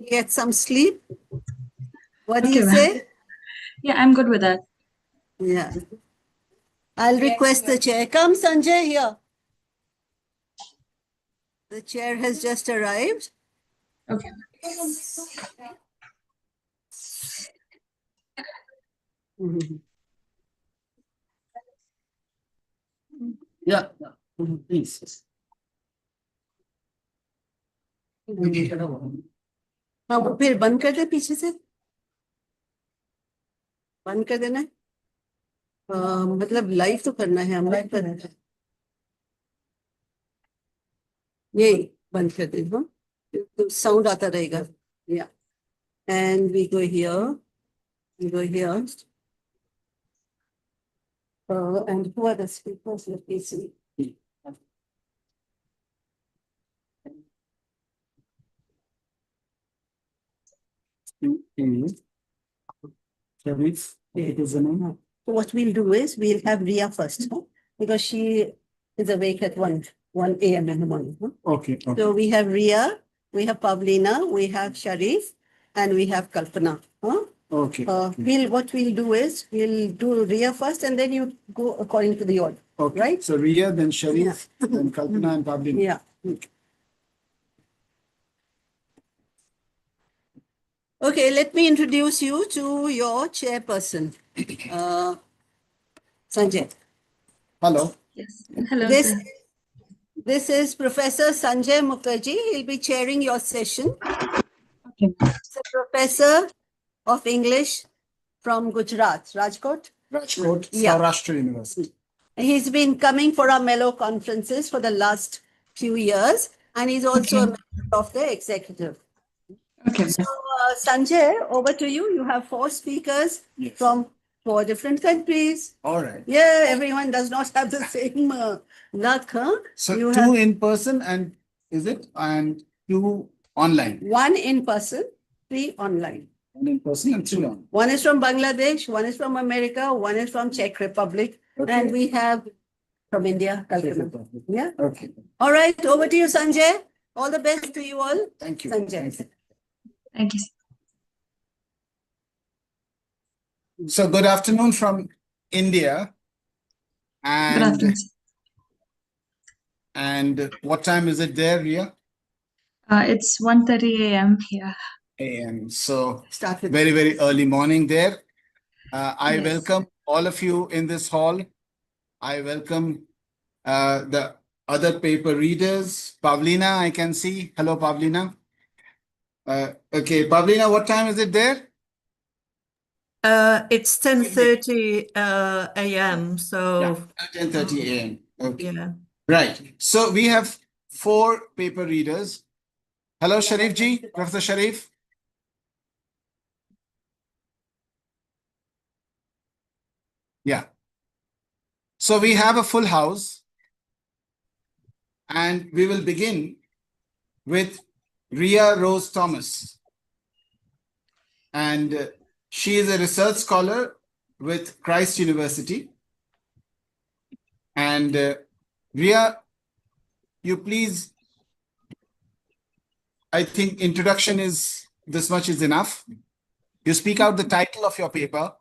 get some sleep? What do Okay, you ma'am. say? Yeah, I'm good with that. Yeah. I'll request the chair. Come, Sanjay, here. The chair has just arrived. Okay. Mhm. Yeah, please. हाँ वो फिर बंद कर दे पीछे से बंद कर देना है मतलब लाइव तो करना है हम लाइव कर रहे हैं ये बंद कर दे हाँ तो साउंड आता रहेगा या and we go here and who are the speakers? Let me see. It is a name. So what we'll do is we'll have Ria first, huh? Because she is awake at 1 a.m. in the morning. Huh? Okay. So we have Ria, we have Pavlina, we have Sharif, and we have Kalpana. Huh? Okay. What we'll do is we'll do Ria first, and then you go according to the order. Okay. Right? So Ria, then Sharif, then Kalpana and Pavlina. Yeah. Okay, let me introduce you to your chairperson, Sanjay. Hello. Yes. Hello, This sir. This is Professor Sanjay Mukherjee. He'll be chairing your session. Okay. He's a professor of English from Gujarat, Rajkot. Rajkot, Yeah. Saurashtra University. He's been coming for our Melow conferences for the last few years, and he's also a member of the executive. Okay. So, Sanjay, over to you. You have 4 speakers Yes. from 4 different countries. All right. Yeah, everyone does not have the same luck, huh? So You 2 have in person and is it? And 2 online. 1 in person, 3 online. 1 in person and 3 online. One is from Bangladesh, one is from America, one is from Czech Republic, Okay. and we have from India, Kalpana. Yeah. Okay. All right, over to you, Sanjay. All the best to you all. Thank you. Sanjay. Thank you. Thank you. So good afternoon from India. Good afternoon, sir. And what time is it there, Ria? It's 1:30 a.m. here. AM. So Start with very, very early morning there. I Yes. welcome all of you in this hall. I welcome the other paper readers. Pavlina, I can see. Hello, Pavlina. Okay, Pavlina, what time is it there? It's 10:30 a.m. So 10:30 AM. Okay. yeah. Right. So we have 4 paper readers. Hello, Sharif ji, Professor Sharif. Yeah. So we have a full house and we will begin with Ria Rose Thomas. And she is a research scholar with Christ University. And Ria, you please, I think introduction is this much is enough. You speak out the title of your paper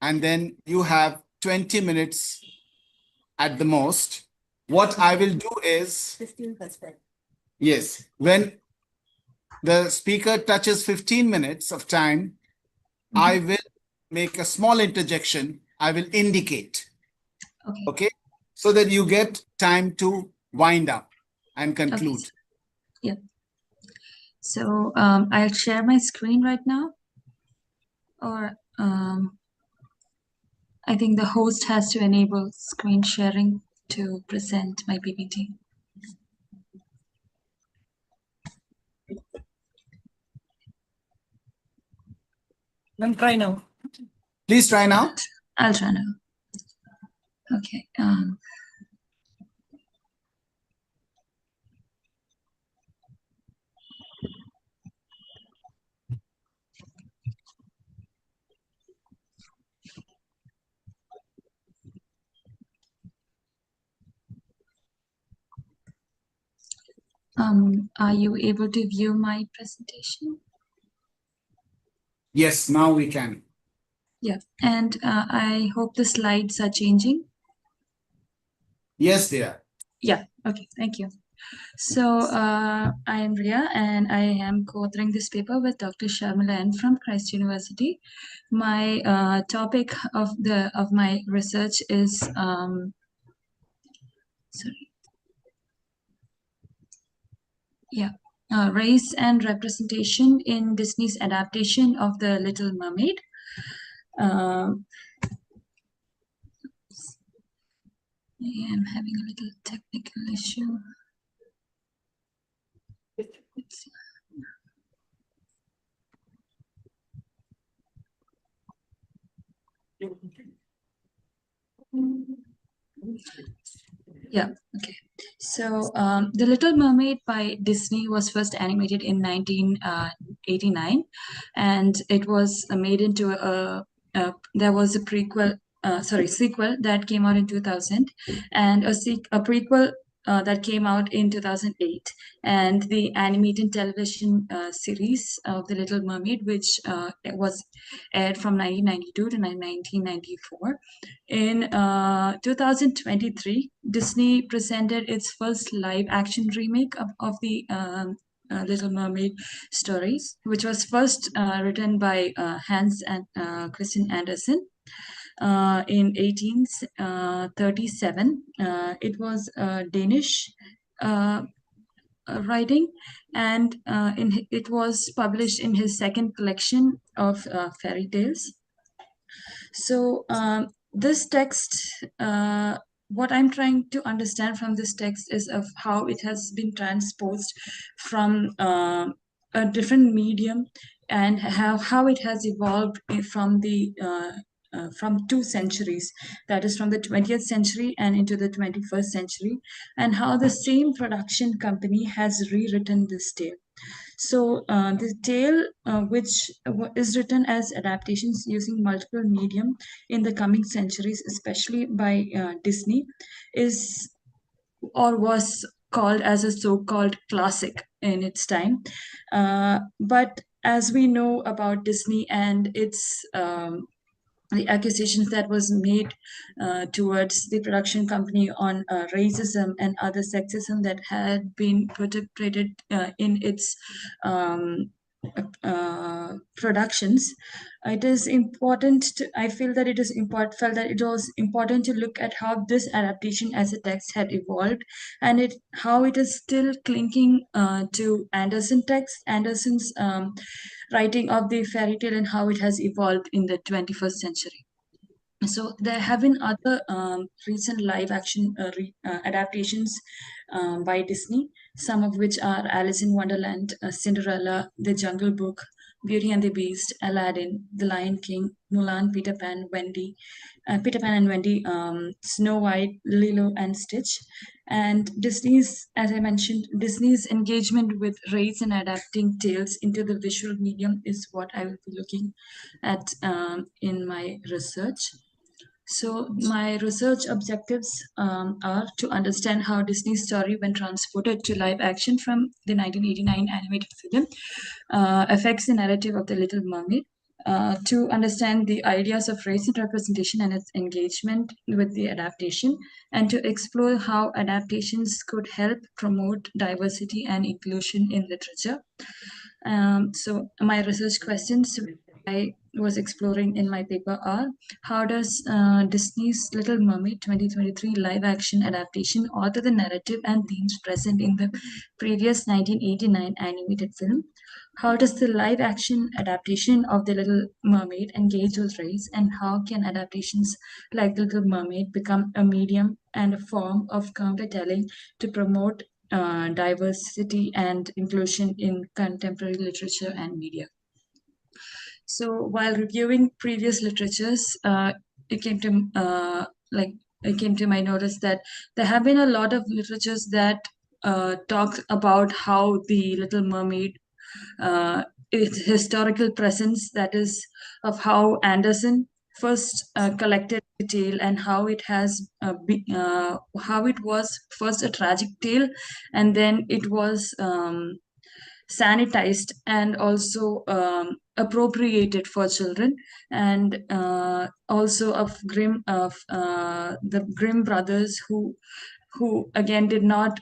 and then you have 20 minutes at the most. What I will do is, 15%. yes, when the speaker touches 15 minutes of time, I will make a small interjection. I will indicate. Okay. Okay. So that you get time to wind up and conclude. Okay. Yeah. So I'll share my screen right now. Or I think the host has to enable screen sharing to present my PPT. Then try now. Please try now. I'll try now. Okay. Are you able to view my presentation? Yes, now we can. Yeah, and I hope the slides are changing. Yes, dear. Yeah, okay, thank you. So I am Ria, and I am co-authoring this paper with Dr. Sharmila N from Christ University. My topic of my research is race and representation in Disney's adaptation of The Little Mermaid. I am having a little technical issue. Let's see. Yeah, okay. So, The Little Mermaid by Disney was first animated in 1989, and it was made into there was a sequel that came out in 2000, and a prequel that came out in 2008, and the animated television series of The Little Mermaid, which it was aired from 1992 to 1994. In 2023, Disney presented its first live action remake of the Little Mermaid story, which was first written by Hans and Christian Andersen in 1837. It was Danish writing, and it was published in his second collection of fairy tales. So this text, what I'm trying to understand from this text is of how it has been transposed from a different medium, and how it has evolved from 2 centuries, that is from the 20th century and into the 21st century, and how the same production company has rewritten this tale. So the tale, which is written as adaptations using multiple medium in the coming centuries, especially by Disney, is or was called as a so-called classic in its time. But as we know about Disney and its the accusations that was made towards the production company on racism and other sexism that had been perpetrated in its productions, it is important to, I feel that it is felt that it was important to look at how this adaptation as a text had evolved, and how it is still clinging to Andersen's writing of the fairy tale, and how it has evolved in the 21st century. So there have been other recent live action adaptations by Disney, some of which are Alice in Wonderland, Cinderella, The Jungle Book, Beauty and the Beast, Aladdin, The Lion King, Mulan, Peter Pan, Peter Pan and Wendy, Snow White, Lilo and Stitch. And Disney's, as I mentioned, Disney's engagement with race and adapting tales into the visual medium is what I will be looking at in my research. So my research objectives are to understand how Disney's story, when transported to live action from the 1989 animated film, affects the narrative of The Little Mermaid, to understand the ideas of race and representation and its engagement with the adaptation, and to explore how adaptations could help promote diversity and inclusion in literature. So my research questions I was exploring in my paper are: how does Disney's Little Mermaid 2023 live action adaptation alter the narrative and themes present in the previous 1989 animated film? How does the live action adaptation of The Little Mermaid engage with race, and how can adaptations like The Little Mermaid become a medium and a form of countertelling to promote diversity and inclusion in contemporary literature and media? So while reviewing previous literatures, it came to my notice that there have been a lot of literatures that talk about how the Little Mermaid, its historical presence, that is, of how Andersen first collected the tale, and how it was first a tragic tale, and then it was sanitized and also appropriated for children, and also of the Grimm brothers, who again did not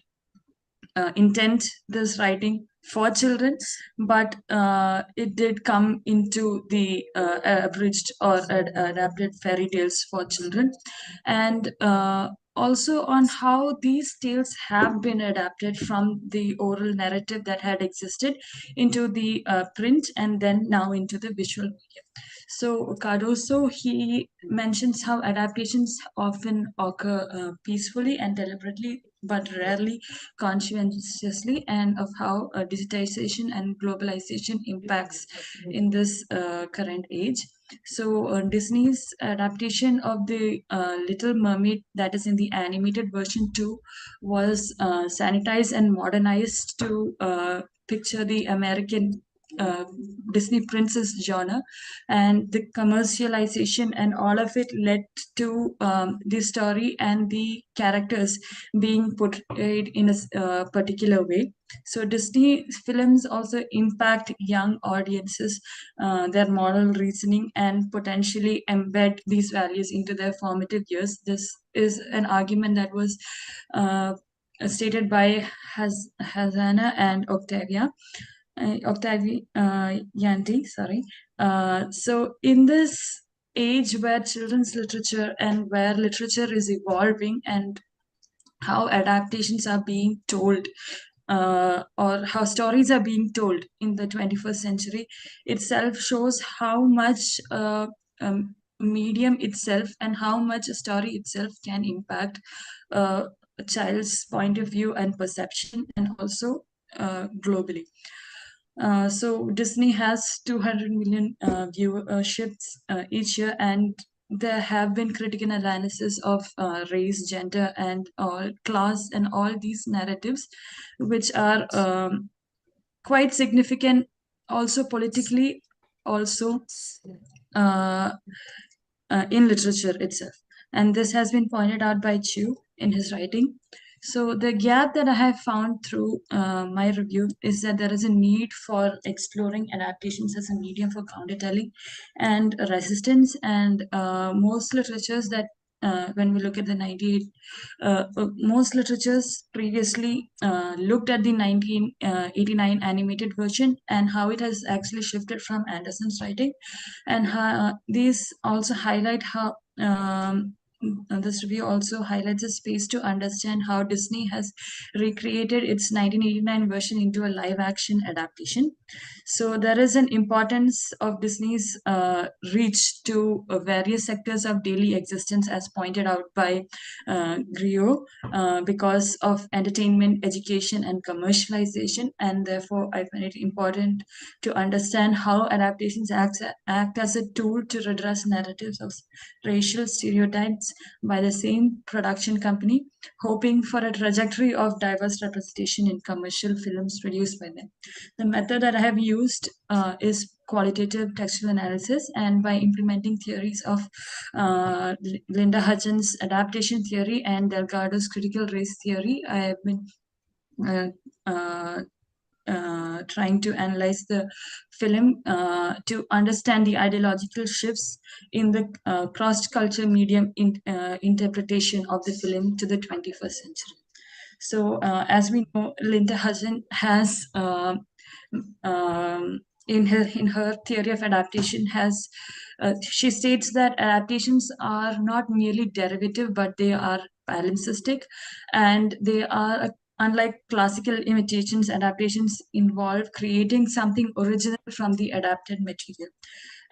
intend this writing for children, but it did come into the abridged or adapted fairy tales for children, and also on how these tales have been adapted from the oral narrative that had existed into the print and then now into the visual media. So Cardoso, he mentions how adaptations often occur peacefully and deliberately, but rarely conscientiously, and of how digitization and globalization impacts in this current age. So Disney's adaptation of the Little Mermaid, that is in the animated version too, was sanitized and modernized to picture the American uh, Disney princess genre, and the commercialization and all of it led to the story and the characters being portrayed in a particular way. So Disney films also impact young audiences, their moral reasoning, and potentially embed these values into their formative years. This is an argument that was stated by Hazana and Yanti, sorry. So in this age where children's literature and where literature is evolving, and how adaptations are being told, or how stories are being told in the 21st century itself, shows how much medium itself and how much a story itself can impact a child's point of view and perception, and also globally. So Disney has 200 million viewerships each year, and there have been critical analysis of race, gender, and all class, and all these narratives, which are quite significant, also politically, also uh, in literature itself. And this has been pointed out by Chu in his writing. So the gap that I have found through my review is that there is a need for exploring adaptations as a medium for countertelling and resistance. And most literatures that when we look at the 98, most literatures previously looked at the 1989 animated version and how it has actually shifted from Anderson's writing. And these also highlight how this review also highlights a space to understand how Disney has recreated its 1989 version into a live action adaptation. So there is an importance of Disney's reach to various sectors of daily existence, as pointed out by Griot, because of entertainment, education, and commercialization. And therefore, I find it important to understand how adaptations act as a tool to redress narratives of racial stereotypes by the same production company, hoping for a trajectory of diverse representation in commercial films produced by them. The method that I have used is qualitative textual analysis, and by implementing theories of Linda Hutchins' adaptation theory and Delgado's critical race theory, I have been trying to analyze the film to understand the ideological shifts in the cross-culture medium interpretation of the film to the 21st century. So, as we know, Linda Hudson has, in her theory of adaptation, has she states that adaptations are not merely derivative, but they are palimpsestic, and they are unlike classical imitations. Adaptations involve creating something original from the adapted material.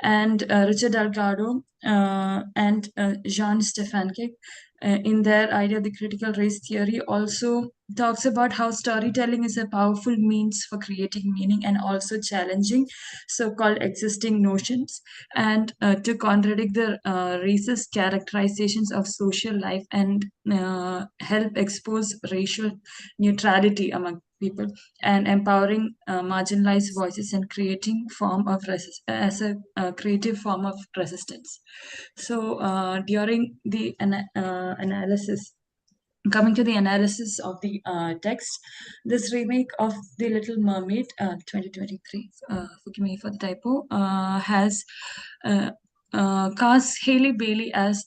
And Richard Delgado and Jean Stefanke, in their idea of the critical race theory, also talks about how storytelling is a powerful means for creating meaning and also challenging so-called existing notions, and to contradict the racist characterizations of social life, and help expose racial neutrality among people, and empowering marginalized voices and creating form of as a creative form of resistance. So during the analysis coming to the analysis of the text, this remake of The Little Mermaid, 2023, forgive me for the typo, has cast Haley Bailey as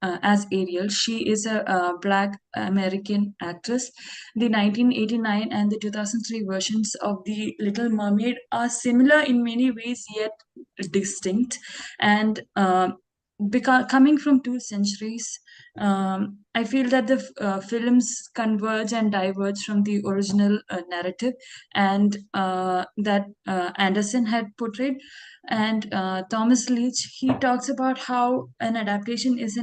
as Ariel. She is a Black American actress. The 1989 and the 2003 versions of The Little Mermaid are similar in many ways, yet distinct, and because coming from 2 centuries, I feel that the films converge and diverge from the original narrative and that Anderson had portrayed. And Thomas Leach, he talks about how an adaptation has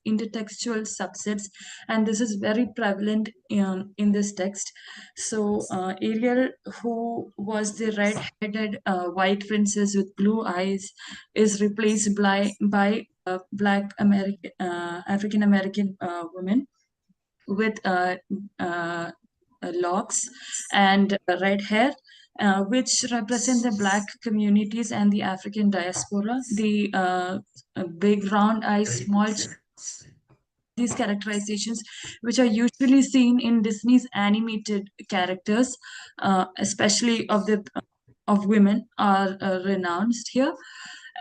intertextual subsets, and this is very prevalent in this text. So Ariel, who was the red-headed white princess with blue eyes, is replaced by Black American African American woman with locks and red hair, which represent the Black communities and the African diaspora. The big round eyes, small these characterizations, which are usually seen in Disney's animated characters, especially of women, are renounced here.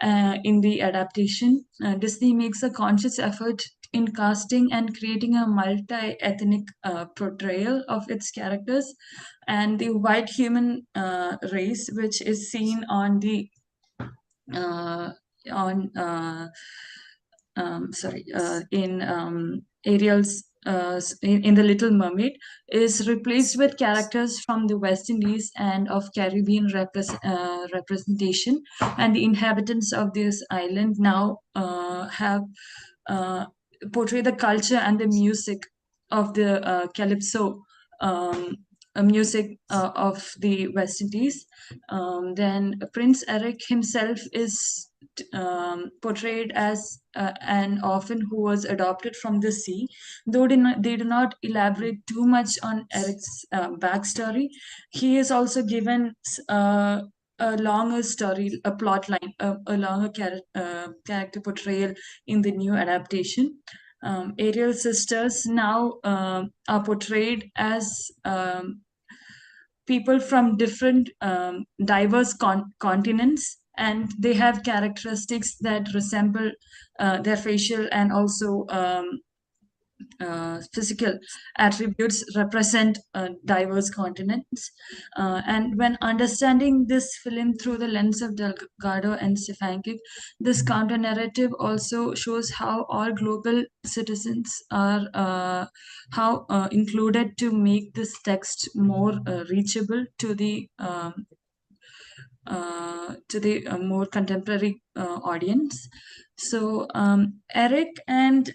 In the adaptation, Disney makes a conscious effort in casting and creating a multi-ethnic portrayal of its characters, and the white human race, which is seen on the on in Ariel's in The Little Mermaid, is replaced with characters from the West Indies and of Caribbean representation, and the inhabitants of this island now have portray the culture and the music of the calypso music of the West Indies. Then Prince Eric himself is portrayed as an orphan who was adopted from the sea. Though they do not elaborate too much on Eric's backstory, he is also given a longer story, a plot line, a longer character portrayal in the new adaptation. Ariel's sisters now are portrayed as people from different diverse continents, and they have characteristics that resemble their facial and also physical attributes represent diverse continents. And when understanding this film through the lens of Delgado and Stefankic, this counter narrative also shows how all global citizens are included to make this text more reachable to the more contemporary audience. So Eric and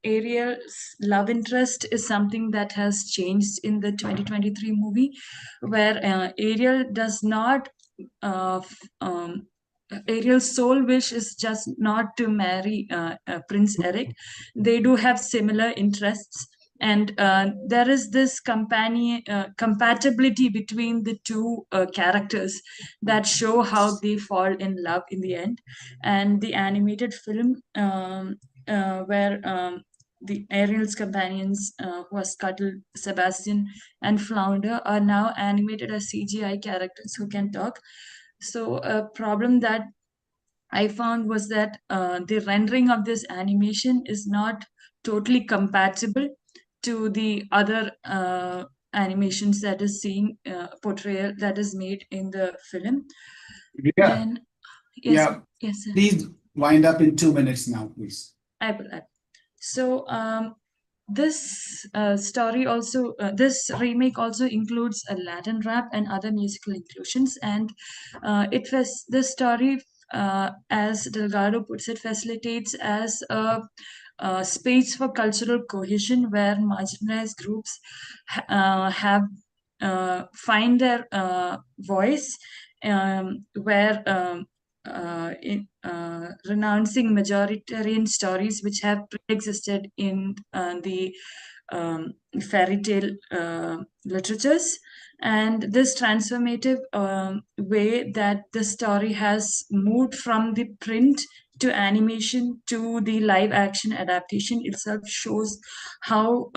Ariel's love interest is something that has changed in the 2023 movie, where Ariel does not Ariel's sole wish is just not to marry Prince Eric. They do have similar interests, and there is this compatibility between the two characters that show how they fall in love in the end. And the animated film, where the Ariel's companions, who are Scuttle, Sebastian, and Flounder, are now animated as CGI characters who can talk. So a problem that I found was that the rendering of this animation is not totally compatible to the other animations that is seen portrayal that is made in the film. Yeah. Then yes, Yeah. yes, sir. Please wind up in 2 minutes now, please. I will. So this story also, this remake also includes a Latin rap and other musical inclusions, and this story, as Delgado puts it, facilitates as a space for cultural cohesion where marginalized groups have find their voice, where renouncing majoritarian stories which have pre-existed in the fairy tale literatures. And this transformative way that the story has moved from the print to animation to the live action adaptation itself shows how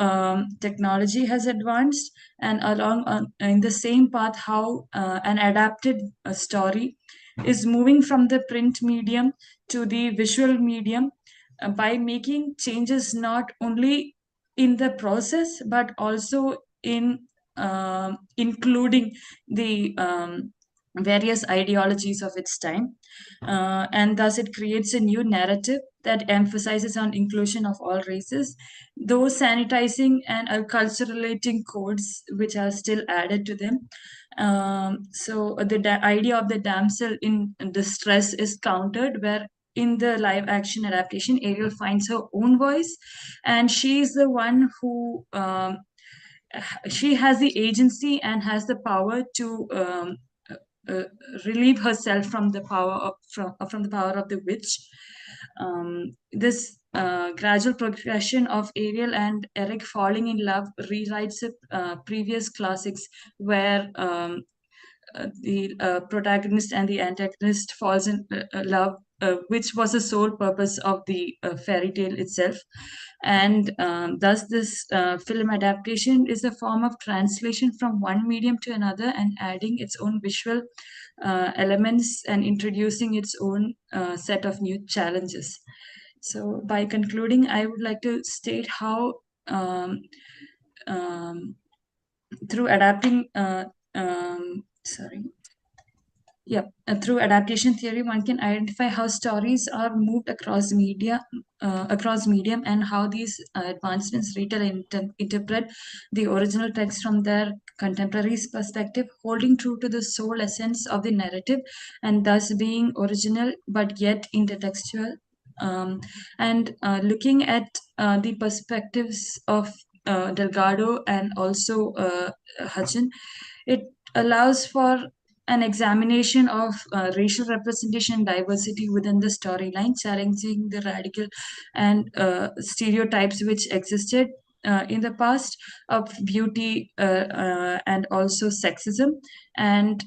technology has advanced, and along in the same path how an adapted story is moving from the print medium to the visual medium by making changes not only in the process but also in including the various ideologies of its time, and thus it creates a new narrative that emphasizes on inclusion of all races, though sanitizing and acculturating codes which are still added to them. So the idea of the damsel in distress is countered, where in the live action adaptation, Ariel finds her own voice, and she is the one who she has the agency and has the power to uh, relieve herself from the power of from the power of the witch. This gradual progression of Ariel and Eric falling in love rewrites previous classics where the protagonist and the antagonist falls in love, which was the sole purpose of the fairy tale itself. And thus this film adaptation is a form of translation from one medium to another and adding its own visual elements and introducing its own set of new challenges. So by concluding, I would like to state how through adapting through adaptation theory, one can identify how stories are moved across medium, and how these advancements retell and interpret the original text from their contemporaries' perspective, holding true to the sole essence of the narrative, and thus being original but yet intertextual. And looking at the perspectives of Delgado and also Hutchin, it allows for an examination of racial representation and diversity within the storyline, challenging the radical and stereotypes which existed in the past of beauty and also sexism, and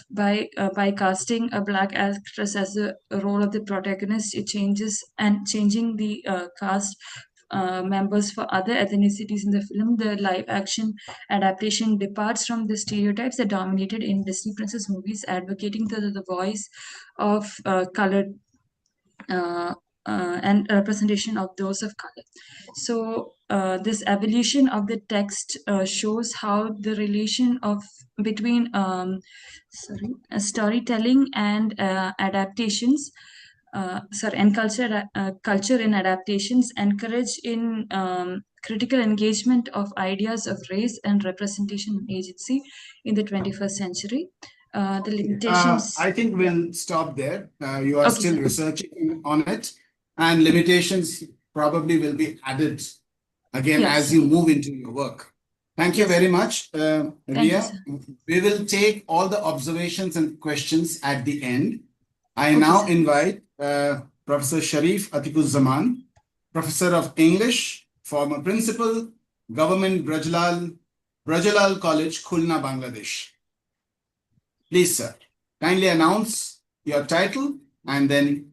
by casting a black actress as the role of the protagonist, it changes and changing the cast members for other ethnicities in the film. The live action adaptation departs from the stereotypes that dominated in Disney princess movies, advocating the voice of colored and representation of those of color. So this evolution of the text shows how the relation of between storytelling and adaptations, and culture in adaptations encourage in critical engagement of ideas of race and representation and agency in the 21st century. The limitations. I think we'll stop there. You are Okay, still sir. researching on it, and limitations probably will be added again Yes. as you move into your work. Thank you Yes. very much, Thank you, Ria. sir. We will take all the observations and questions at the end. I Okay, now sir. invite Professor Sharif Atiquzzaman, Professor of English, former Principal, Government Brajlal College, Khulna, Bangladesh. Please, sir, kindly announce your title, and then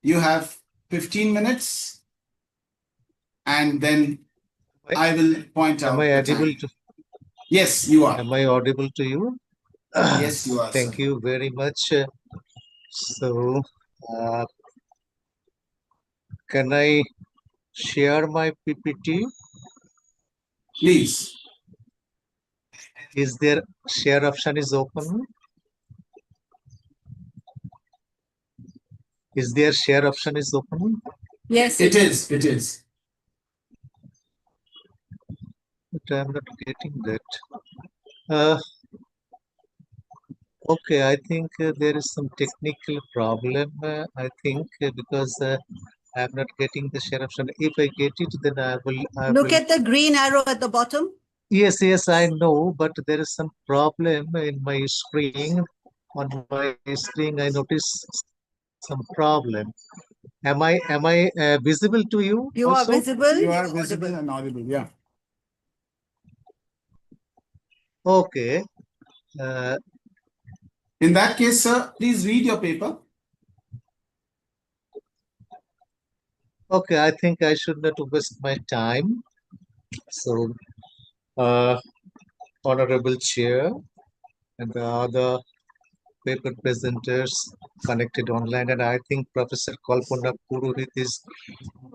you have 15 minutes, and then I will point out Am I the audible time. to? Yes, you are. Am I audible to you? Yes, you are, Thank sir. you very much. So, can I share my PPT? Please. Is there share option is open? Is there share option is open? Yes, It is. It is. But I'm not getting that. Okay, I think there is some technical problem. I think because I'm not getting the share option. If I get it, then I will. Look at the green arrow at the bottom. Yes, yes, I know, but there is some problem in my screen. On my screen, I notice some problem. Am I visible to you You are also? visible. You are audible. visible and audible. Yeah. Okay. In that case, sir, please read your paper. Okay, I think I should not waste my time. So, Honorable Chair and the other paper presenters connected online, and I think Professor Kalpana Purohit is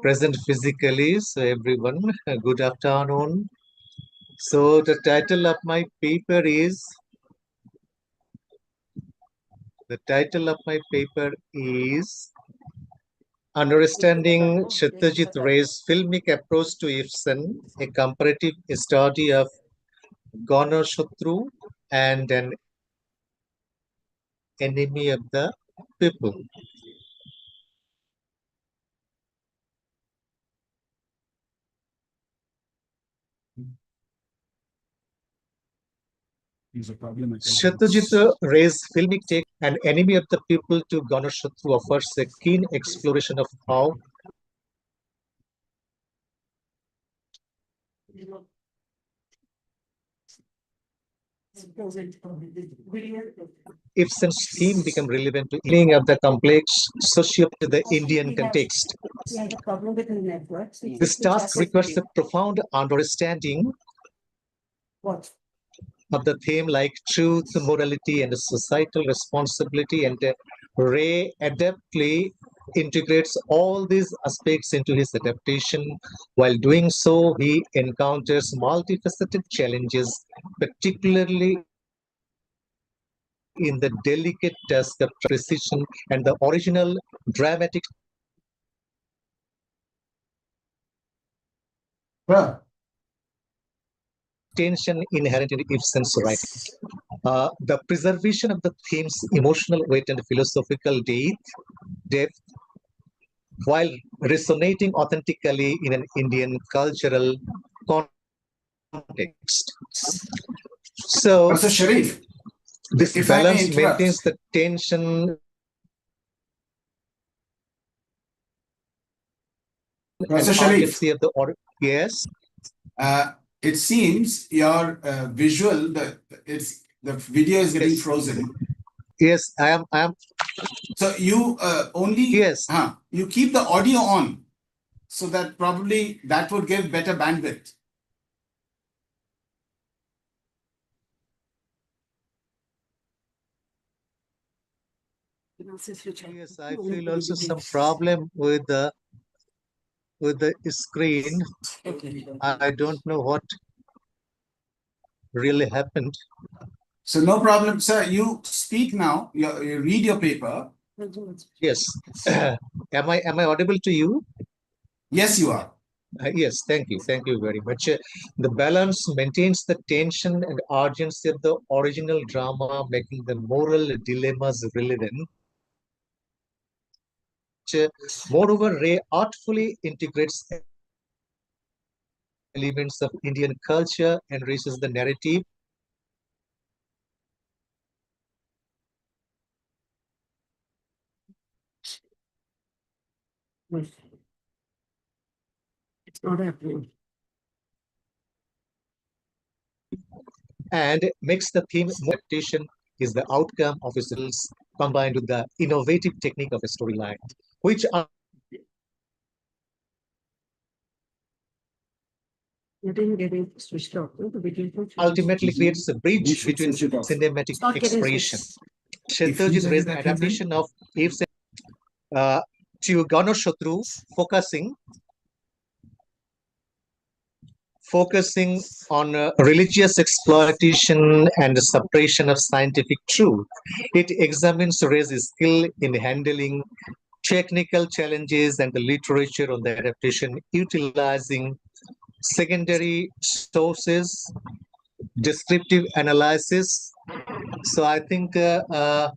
present physically. So, everyone, good afternoon. So, the title of my paper is Understanding Satyajit Ray's Filmic Approach to Ibsen, a Comparative Study of Ganashatru and an Enemy of the People. Satyajit Ray's filmic take An Enemy of the People to Ganashatru offers a keen exploration of how Ibsen's theme became relevant to meaning of the complex socio the Indian context. This task requires a profound understanding of the theme like truth, morality, and societal responsibility, and Ray adeptly integrates all these aspects into his adaptation. While doing so, he encounters multifaceted challenges, particularly in the delicate task of precision and the original dramatic tension inherent in Ibsen's writing. The preservation of the theme's emotional weight and philosophical depth while resonating authentically in an Indian cultural context. So, Professor Sharif, this if I may balance interrupt. maintains the tension Professor and Sharif, urgency of the order. Yes. it seems your visual, the video is getting Yes. frozen. Yes, I am. So you only Yes. You keep the audio on, so that probably that would give better bandwidth. Yes, I feel also some problem with the screen. I don't know what really happened. So no problem, sir. You speak now. You read your paper. Yes. Am I audible to you? Yes, you are. Yes, thank you. Thank you very much. The balance maintains the tension and urgency of the original drama, making the moral dilemmas relevant. Moreover, Ray artfully integrates elements of Indian culture, enriches the narrative. It's not happening. And makes the theme more adaptation is the outcome of his skills combined with the innovative technique of a storyline, which Getting switched off. The video is not ultimately creates a bridge You should between switch it off. cinematic It's not getting expression. switched. Satyajit Ray's adaptation of Ibsen to Ganashatru, focusing on religious exploitation and suppression of scientific truth. It examines Ray's skill in handling technical challenges and the literature on the adaptation, utilizing secondary sources, descriptive analysis. So I think the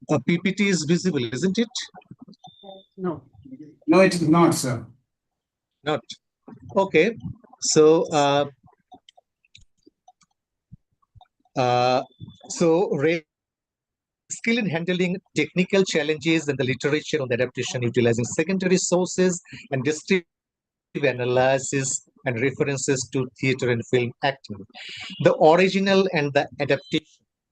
PPT is visible, isn't it? No. No, it is not, sir. Not. Okay. So Ray skill in handling technical challenges and the literature on the adaptation, utilizing secondary sources and descriptive analysis and references to theater and film acting. The original and the adaptation.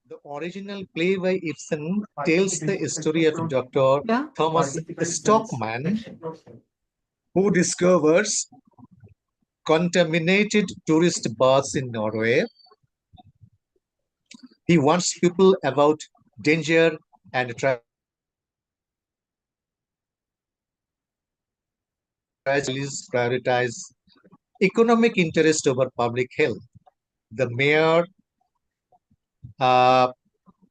The original play by Ibsen tells the story of Dr. Yeah. Thomas Stockman, who discovers contaminated tourist baths in Norway. He warns people about danger and tragedies, prioritize economic interest over public health. The mayor uh,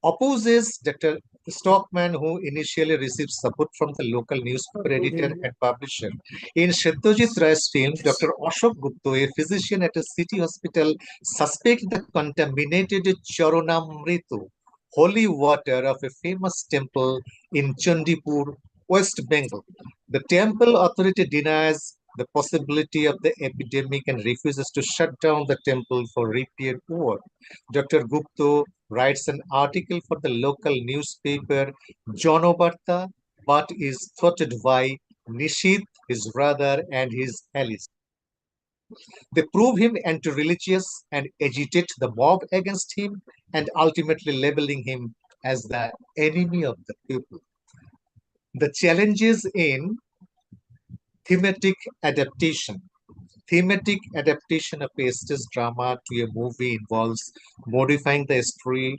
opposes Dr. Stockman, who initially receives support from the local newspaper editor and publisher. In Satyajit Ray's film, Dr. Ashok Gupta, a physician at a city hospital, suspects the contaminated Charanamritu, holy water of a famous temple in Chandipur, West Bengal. The temple authority denies the possibility of the epidemic and refuses to shut down the temple for repair work. Dr. Gupta writes an article for the local newspaper Jonobarta, but is thwarted by Nishith, his brother, and his allies. They prove him anti-religious and agitate the mob against him, and ultimately labeling him as the enemy of the people. The challenges in thematic adaptation. Thematic adaptation of a stage drama to a movie involves modifying the story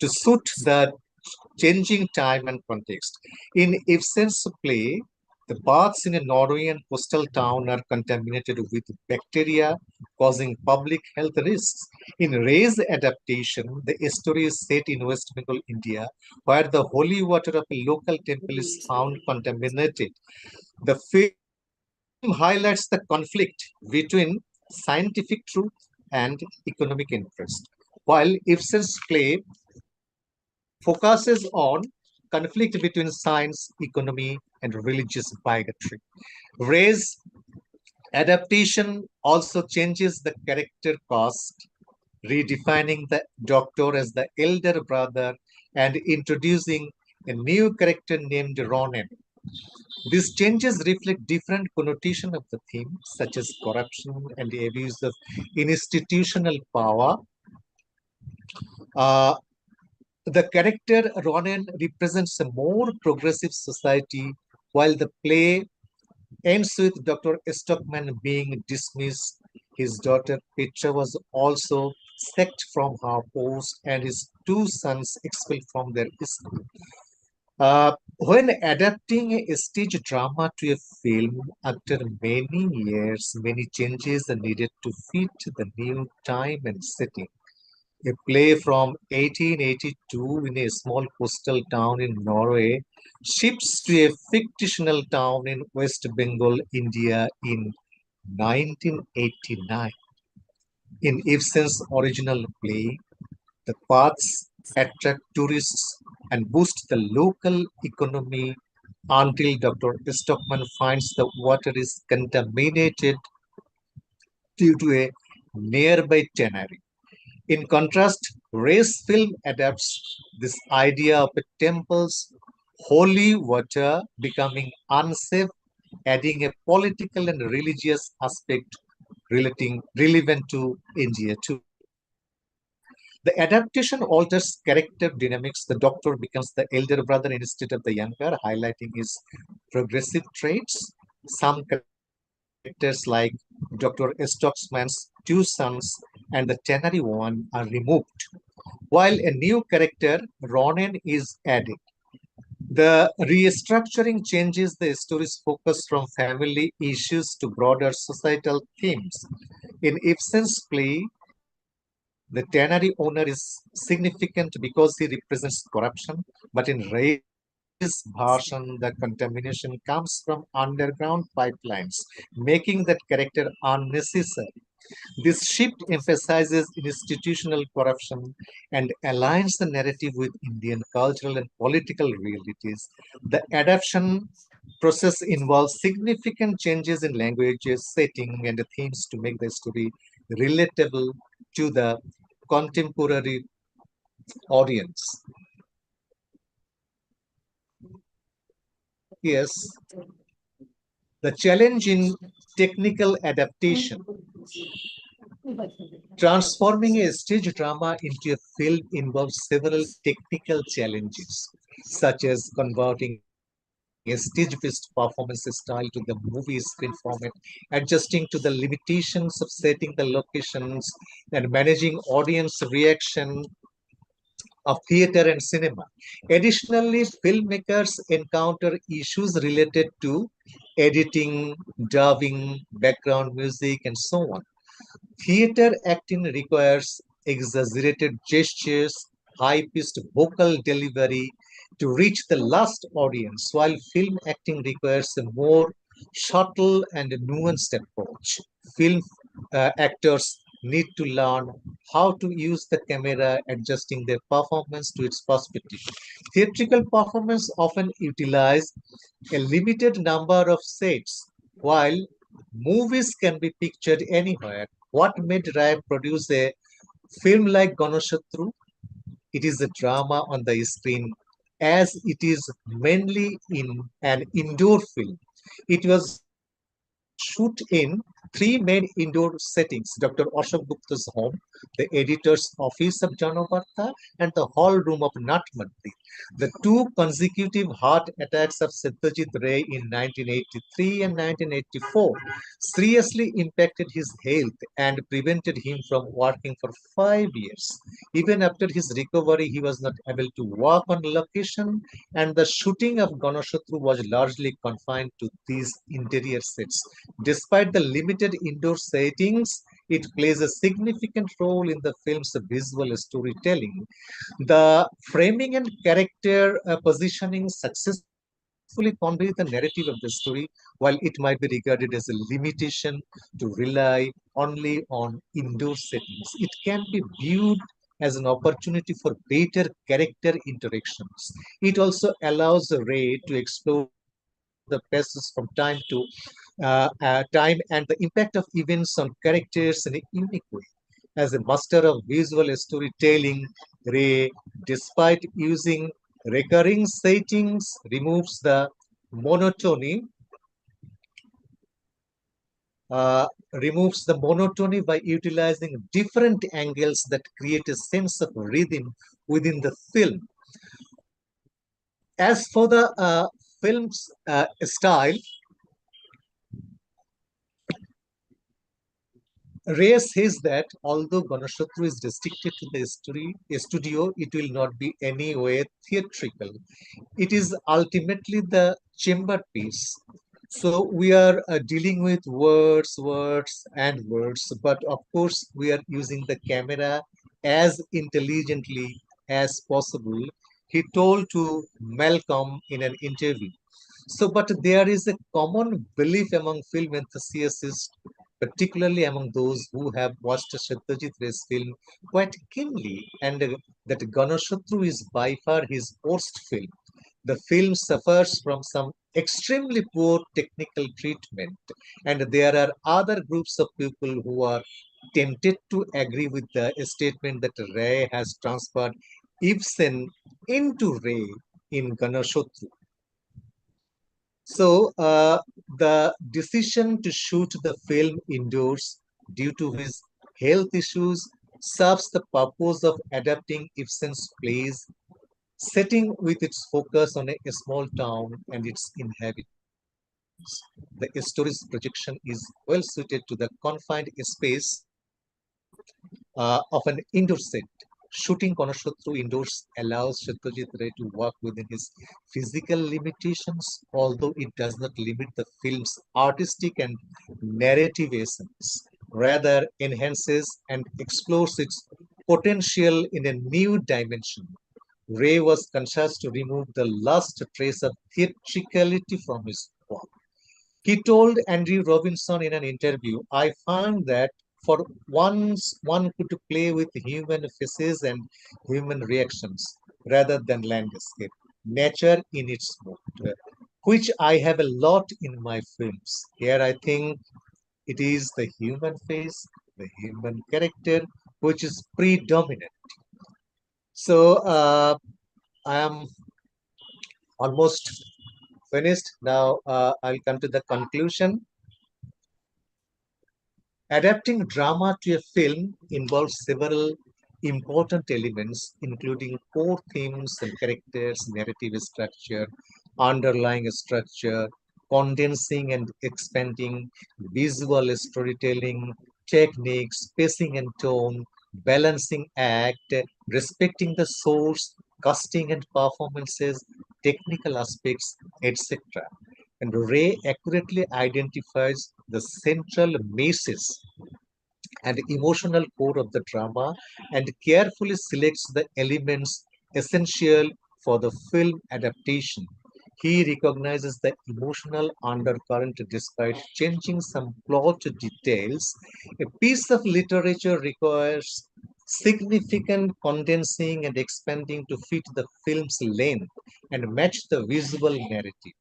to suit the changing time and context. In Ibsen's play, the baths in a Norwegian coastal town are contaminated with bacteria, causing public health risks. In Ray's adaptation, the story is set in West Bengal, India, where the holy water of a local temple is found contaminated. The film highlights the conflict between scientific truth and economic interest, while Ibsen's play focuses on conflict between science, economy, and religious bigotry. Ray's adaptation also changes the character cast, redefining the Doctor as the elder brother and introducing a new character named Ronan. These changes reflect different connotation of the theme, such as corruption and the abuse of institutional power. Uh, the character Ronan represents a more progressive society, while the play ends with Dr. Stockman being dismissed. His daughter Petra was also sacked from her post, and his two sons expelled from their school. When adapting a stage drama to a film, after many years, many changes are needed to fit the new time and setting. A play from 1882 in a small coastal town in Norway shifts to a fictional town in West Bengal, India in 1989. In Ibsen's original play, the paths attract tourists and boost the local economy until Dr. Stockman finds the water is contaminated due to a nearby tannery. In contrast, Ray's film adapts this idea of a temple's holy water becoming unsafe, adding a political and religious aspect relevant to India too. The adaptation alters character dynamics. The Doctor becomes the elder brother instead of the younger, highlighting his progressive traits. Some characters like Dr. Stockman's two sons and the Tannery one are removed, while a new character, Ronan, is added. The restructuring changes the story's focus from family issues to broader societal themes. In Ibsen's play, the tannery owner is significant because he represents corruption, but in Ray's version, the contamination comes from underground pipelines, making that character unnecessary. This shift emphasizes institutional corruption and aligns the narrative with Indian cultural and political realities. The adaptation process involves significant changes in languages, setting, and themes to make the story relatable to the contemporary audience. Yes, the challenge in technical adaptation. Transforming a stage drama into a film involves several technical challenges, such as converting a stage-based performance style to the movie screen format, adjusting to the limitations of setting the locations, and managing audience reaction of theater and cinema. Additionally, filmmakers encounter issues related to editing, dubbing, background music, and so on. Theater acting requires exaggerated gestures, high-pitched vocal delivery to reach the last audience, while film acting requires a more subtle and nuanced approach. Film actors need to learn how to use the camera, adjusting their performance to its perspective. Theatrical performance often utilize a limited number of sets, while movies can be pictured anywhere. What made Rai produce a film like Ganashatru? It is a drama on the screen, as it is mainly in an indoor film. It was shoot in three main indoor settings: Dr. Ashok Gupta's home, the editor's office of Janavartha, and the hall room of Natmantri. The two consecutive heart attacks of Satyajit Ray in 1983 and 1984 seriously impacted his health and prevented him from working for 5 years. Even after his recovery, he was not able to work on location, and the shooting of Ganashatru was largely confined to these interior sets. Despite the limited indoor settings, it plays a significant role in the film's visual storytelling. The framing and character positioning successfully convey the narrative of the story, while it might be regarded as a limitation to rely only on indoor settings. It can be viewed as an opportunity for better character interactions. It also allows Ray to explore the passes from time and the impact of events on characters in a unique way. As a master of visual storytelling, Ray, despite using recurring settings, monotony removes the monotony by utilizing different angles that create a sense of rhythm within the film. As for the film's style, Ray says that although Ganashatru is restricted to the studio, it will not be any way theatrical. It is ultimately the chamber piece. So we are dealing with words, and words, but of course we are using the camera as intelligently as possible, he told to Malcolm in an interview. So, but there is a common belief among film enthusiasts, particularly among those who have watched Satyajit Ray's film quite keenly, and that Ganashatru is by far his worst film. The film suffers from some extremely poor technical treatment, and there are other groups of people who are tempted to agree with the statement that Ray has transferred Ibsen into Ray in Ganashatru. So, the decision to shoot the film indoors due to his health issues serves the purpose of adapting Ibsen's plays, setting with its focus on a small town and its inhabitants. The story's projection is well suited to the confined space of an indoor set. Shooting Ganashatru indoors allows Satyajit Ray to work within his physical limitations, although it does not limit the film's artistic and narrative essence. Rather, enhances and explores its potential in a new dimension. Ray was conscious to remove the last trace of theatricality from his work. He told Andrew Robinson in an interview, I found that for once one could play with human faces and human reactions rather than landscape, nature in its mood, which I have a lot in my films. Here I think it is the human face, the human character, which is predominant. So I am almost finished. Now I'll come to the conclusion. Adapting drama to a film involves several important elements, including core themes and characters, narrative structure, underlying structure, condensing and expanding, visual storytelling, techniques, pacing and tone, balancing act, respecting the source, casting and performances, technical aspects, etc. And Ray accurately identifies the central message and emotional core of the drama and carefully selects the elements essential for the film adaptation. He recognizes the emotional undercurrent despite changing some plot details. A piece of literature requires significant condensing and expanding to fit the film's length and match the visual narrative.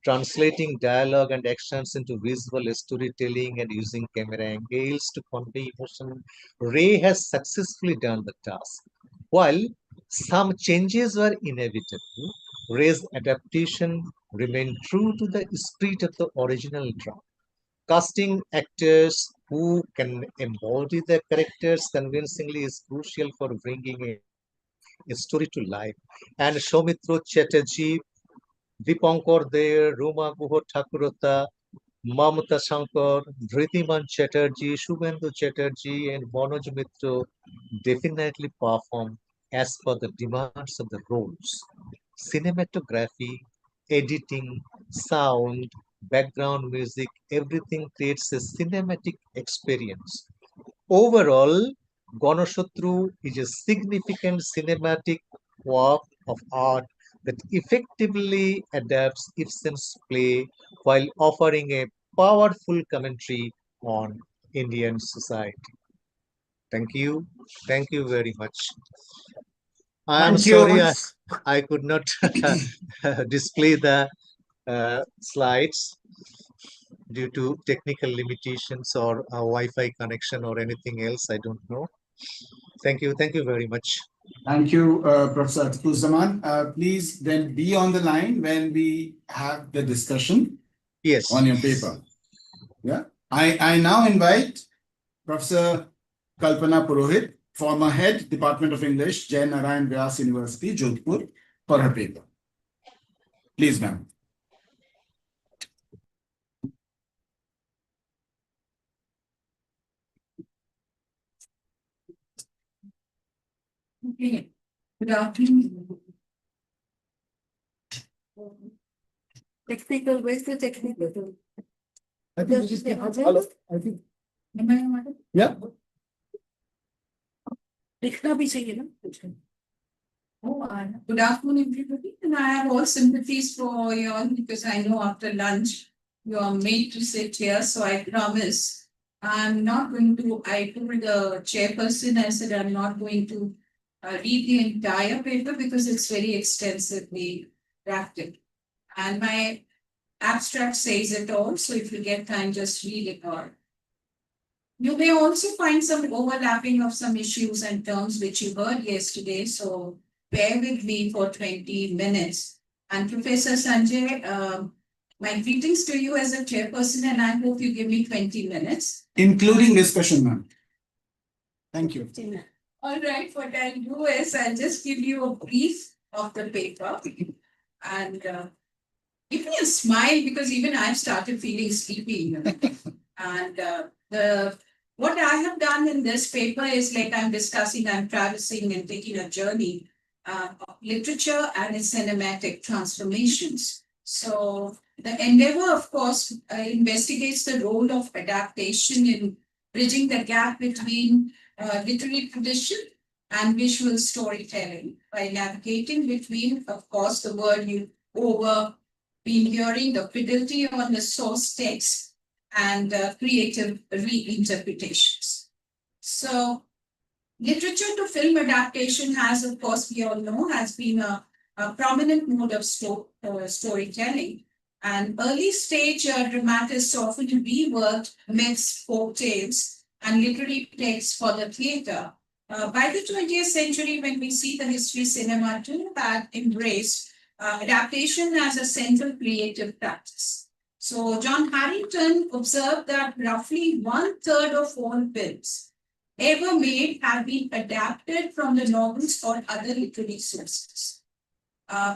Translating dialogue and actions into visual storytelling and using camera angles to convey emotion, Ray has successfully done the task. While some changes were inevitable, Ray's adaptation remained true to the spirit of the original drama. Casting actors who can embody the characters convincingly is crucial for bringing a story to life. And Soumitra Chatterjee, Dipankar Der, Ruma Guha Thakurata, Mamata Shankar, Dhritiman Chatterjee, Shubhendu Chatterjee, and Manoj Mitra definitely perform as per the demands of the roles. Cinematography, editing, sound, background music, everything creates a cinematic experience. Overall, Ganashatru is a significant cinematic work of art that effectively adapts Ibsen's play while offering a powerful commentary on Indian society. Thank you. Thank you very much. I am Thank you. sorry I could not display the slides due to technical limitations or a Wi-Fi connection or anything else. I don't know. Thank you. Thank you very much. Thank you, Professor Atikuzzaman. Please then be on the line when we have the discussion Yes. on your paper. Yeah. I now invite Professor Kalpana Purohit, former head, Department of English, Jain Narayan Vyas University, Jodhpur, for her paper. Please, ma'am. Okay. Good afternoon. Technical, where's the technical? I think this is hello. I think. Am I on? Yeah. लिखना भी चाहिए ना Oh, good afternoon, everybody. And I have all sympathies for you all because I know after lunch you are made to sit here. So I promise I'm not going to, I told the chairperson, I said I'm not going to read the entire paper because it's very extensively drafted. And my abstract says it all. So if you get time, just read it all. You may also find some overlapping of some issues and terms which you heard yesterday. So bear with me for 20 minutes. And Professor Sanjay, my greetings to you as a chairperson, and I hope you give me 20 minutes. Including discussion, ma'am. Thank you. All right, what I'll do is I'll just give you a brief of the paper and give me a smile because even I've started feeling sleepy. And what I have done in this paper is like I'm discussing, I'm traversing and taking a journey of literature and its cinematic transformations. So the endeavor, of course, investigates the role of adaptation in bridging the gap between literary tradition and visual storytelling by navigating between, of course, the word you've been hearing, the fidelity on the source text and creative reinterpretations. So literature to film adaptation has, of course, we all know, has been a prominent mode of storytelling. And early stage dramatists often reworked myths, folk tales, and literary texts for the theatre. By the 20th century, when we see the history cinema too, that embraced adaptation as a central creative practice. So John Harrington observed that roughly 1/3 of all films ever made have been adapted from the novels or other literary sources.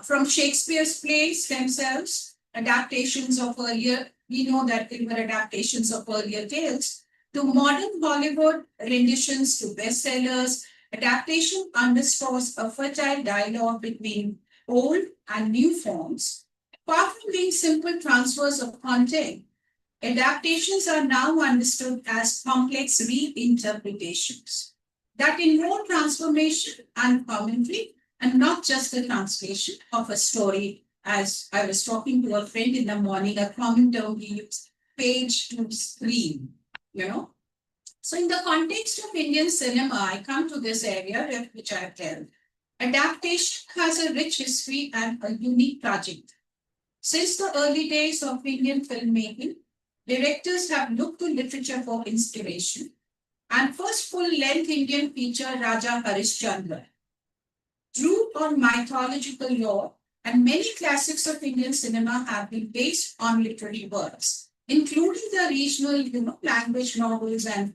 From Shakespeare's plays themselves, adaptations of earlier, we know that they were adaptations of earlier tales, to modern Hollywood renditions to bestsellers, adaptation underscores a fertile dialogue between old and new forms. Apart from being simple transfers of content, adaptations are now understood as complex reinterpretations that involve transformation and commentary, and not just the translation of a story. As I was talking to a friend in the morning, a common term we use, page to screen, you know. So in the context of Indian cinema, I come to this area which I have held. Adaptation has a rich history and a unique trajectory. Since the early days of Indian filmmaking, directors have looked to literature for inspiration. And first full-length Indian feature, Raja Harishchandra, drew on mythological lore, and many classics of Indian cinema have been based on literary works, including the regional, language novels and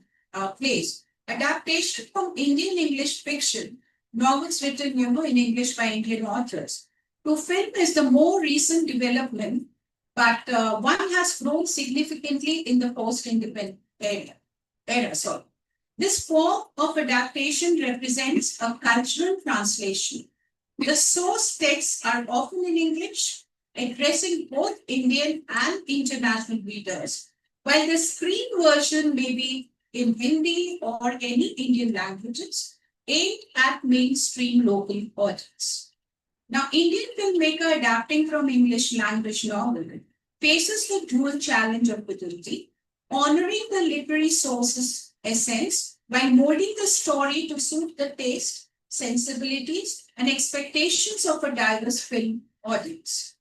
plays. Adaptation from Indian English fiction, novels written, in English by Indian authors, to film is the more recent development, but one has grown significantly in the post-independent era. Sorry. This form of adaptation represents a cultural translation. The source texts are often in English, addressing both Indian and international readers, while the screen version may be in Hindi or any Indian languages, aimed at mainstream local audience. Now, Indian filmmaker adapting from English language novel faces the dual challenge of fidelity, honoring the literary source's essence by molding the story to suit the taste, sensibilities, and expectations of a diverse film audience.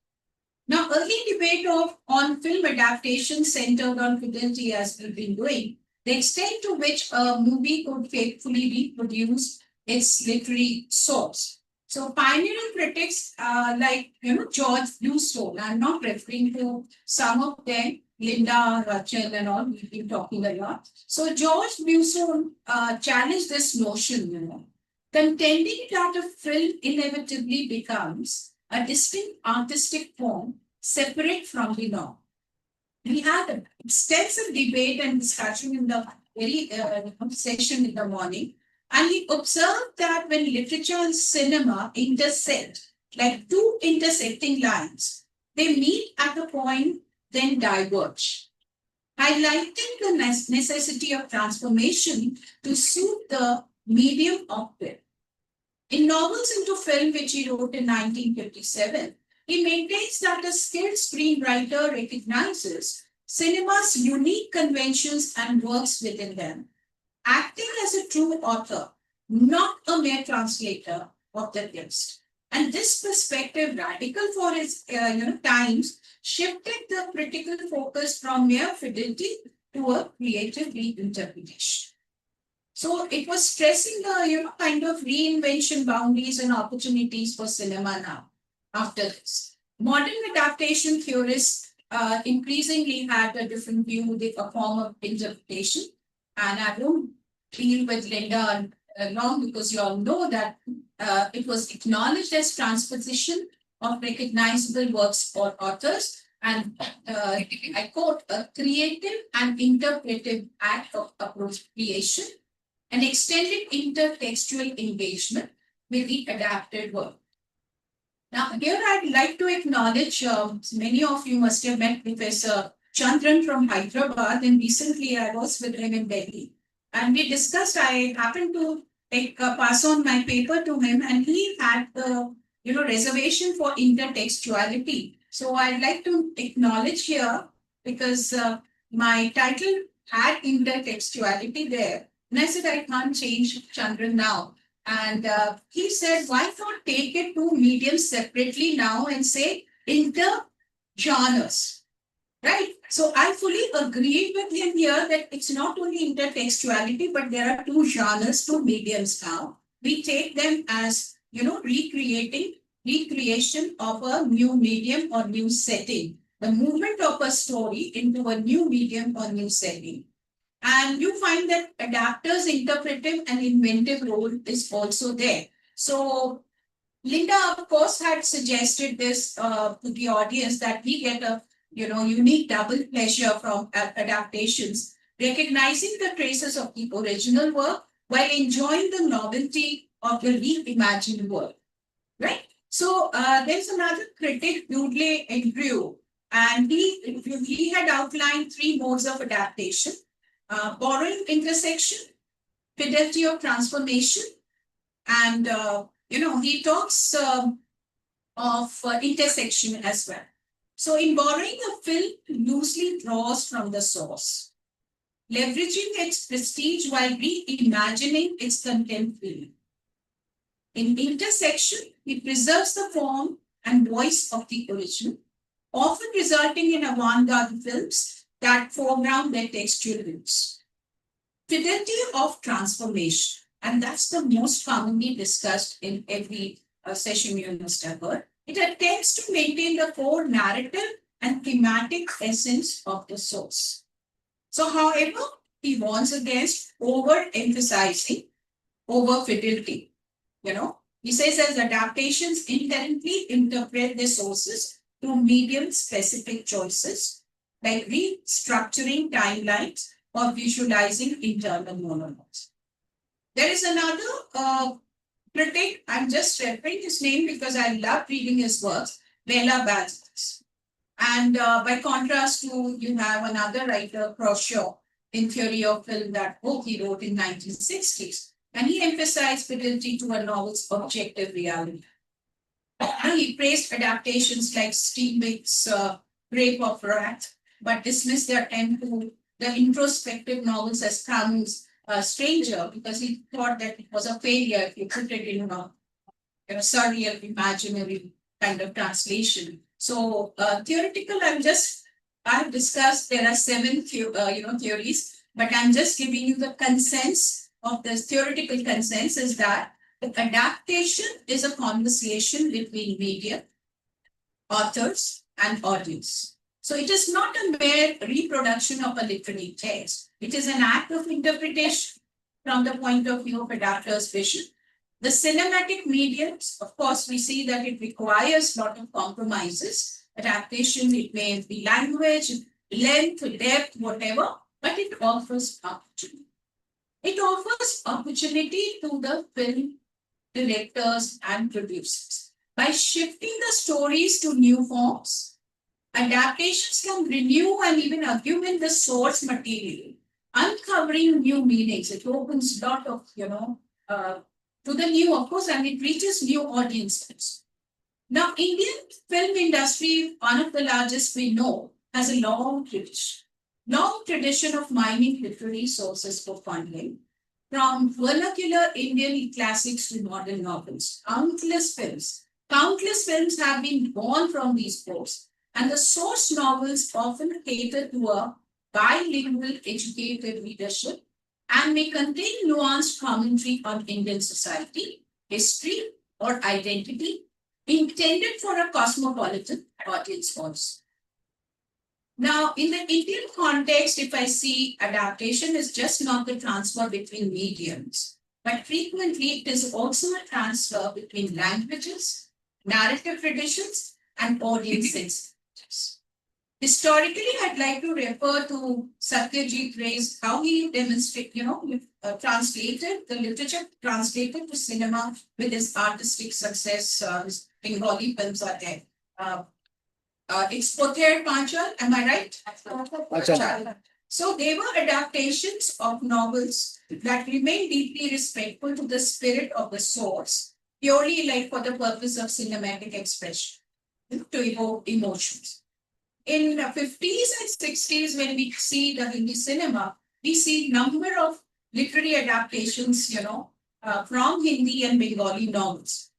Now, early debate on film adaptation centered on fidelity, as we've been doing, the extent to which a movie could faithfully reproduce its literary source. So pioneering critics like George Bluestone, I'm not referring to some of them, Linda Rachel and all, we've been talking a lot. So George Bluestone challenged this notion, contending that a film inevitably becomes a distinct artistic form separate from the norm. We had an extensive debate and discussion in the very session in the morning. And he observed that when literature and cinema intersect, like two intersecting lines, they meet at a point, then diverge, highlighting the necessity of transformation to suit the medium of film. In Novels into Film, which he wrote in 1957, he maintains that a skilled screenwriter recognizes cinema's unique conventions and works within them, acting as a true author, not a mere translator of the text. And this perspective, radical for its times, shifted the critical focus from mere fidelity to a creative reinterpretation. So it was stressing the kind of reinvention boundaries and opportunities for cinema now. After this, modern adaptation theorists increasingly had a different view with a form of interpretation. And I won't deal with Linda long because you all know that it was acknowledged as transposition of recognizable works or authors. And I quote, a creative and interpretive act of appropriation, an extended intertextual engagement with the adapted work. Now, here I'd like to acknowledge, many of you must have met Professor Chandran from Hyderabad, and recently I was with him in Delhi. And we discussed, I happened to pass on my paper to him, and he had the reservation for intertextuality. So I'd like to acknowledge here, because my title had intertextuality there. And I said, I can't change Chandran now. And he said, why not take it two mediums separately now and say inter-genres, right? So I fully agree with him here that it's not only intertextuality, but there are two genres, two mediums now. We take them as, recreation of a new medium or new setting. the movement of a story into a new medium or new setting. And you find that adapter's interpretive and inventive role is also there. So Linda, of course, had suggested this to the audience that we get a unique double pleasure from adaptations, recognizing the traces of the original work while enjoying the novelty of the reimagined work. Right? So there's another critic, Dudley Andrew, and he had outlined 3 modes of adaptation: borrowing intersection, fidelity of transformation, and he talks of intersection as well. So in borrowing, a film loosely draws from the source, leveraging its prestige while reimagining its contemporary. In intersection, it preserves the form and voice of the original, often resulting in avant-garde films that foreground their textual roots. Fidelity of transformation, and that's the most commonly discussed in every session you must have heard. It attempts to maintain the core narrative and thematic essence of the source. So, however, he warns against over-emphasizing over fidelity. He says as adaptations inherently interpret their sources through medium-specific choices, like restructuring timelines or visualizing internal monologues. There is another critic, I'm just referring his name because I love reading his works, Melow. And by contrast to, you have another writer, Croshaw, in Theory of Film, that book he wrote in 1960s. And he emphasized fidelity to a novel's objective reality. He praised adaptations like Steinbeck's Grape of Wrath, but dismissed their attempt to the introspective novels as Camus' Stranger, because he thought that it was a failure if you put it in a surreal, imaginary kind of translation. So theoretical, I've discussed, there are 7 theories, but I'm just giving you the consensus of this theoretical consensus that the adaptation is a conversation between media, authors, and audience. So it is not a mere reproduction of a literary text. It is an act of interpretation from the point of view of adapter's vision. The cinematic mediums, of course, we see that it requires a lot of compromises. Adaptation, it may be language, length, depth, whatever, but it offers opportunity. It offers opportunity to the film directors and producers. By shifting the stories to new forms, adaptations can renew and even augment the source material, uncovering new meanings. It opens a lot of, to the new, of course, and it reaches new audiences. Now, Indian film industry, one of the largest we know, has a long tradition of mining literary sources for funding, from vernacular Indian classics to modern novels. Countless films have been born from these books, and the source novels often cater to a bilingual educated readership and may contain nuanced commentary on Indian society, history, or identity, intended for a cosmopolitan audience also. Now, in the Indian context, if I see adaptation is just not the transfer between mediums, but frequently it is also a transfer between languages, narrative traditions, and audience sensibilities. Historically, I'd like to refer to Satyajit Ray's, how he demonstrated, translated the literature, translated to cinema with his artistic success. His Bengali films are there. It's Pother Panchal, am I right? Panchal. So they were adaptations of novels that remain deeply respectful to the spirit of the source, purely like for the purpose of cinematic expression, to evoke emotions. In the 50s and 60s, when we see the Hindi cinema, we see number of literary adaptations, from Hindi and Bengali novels.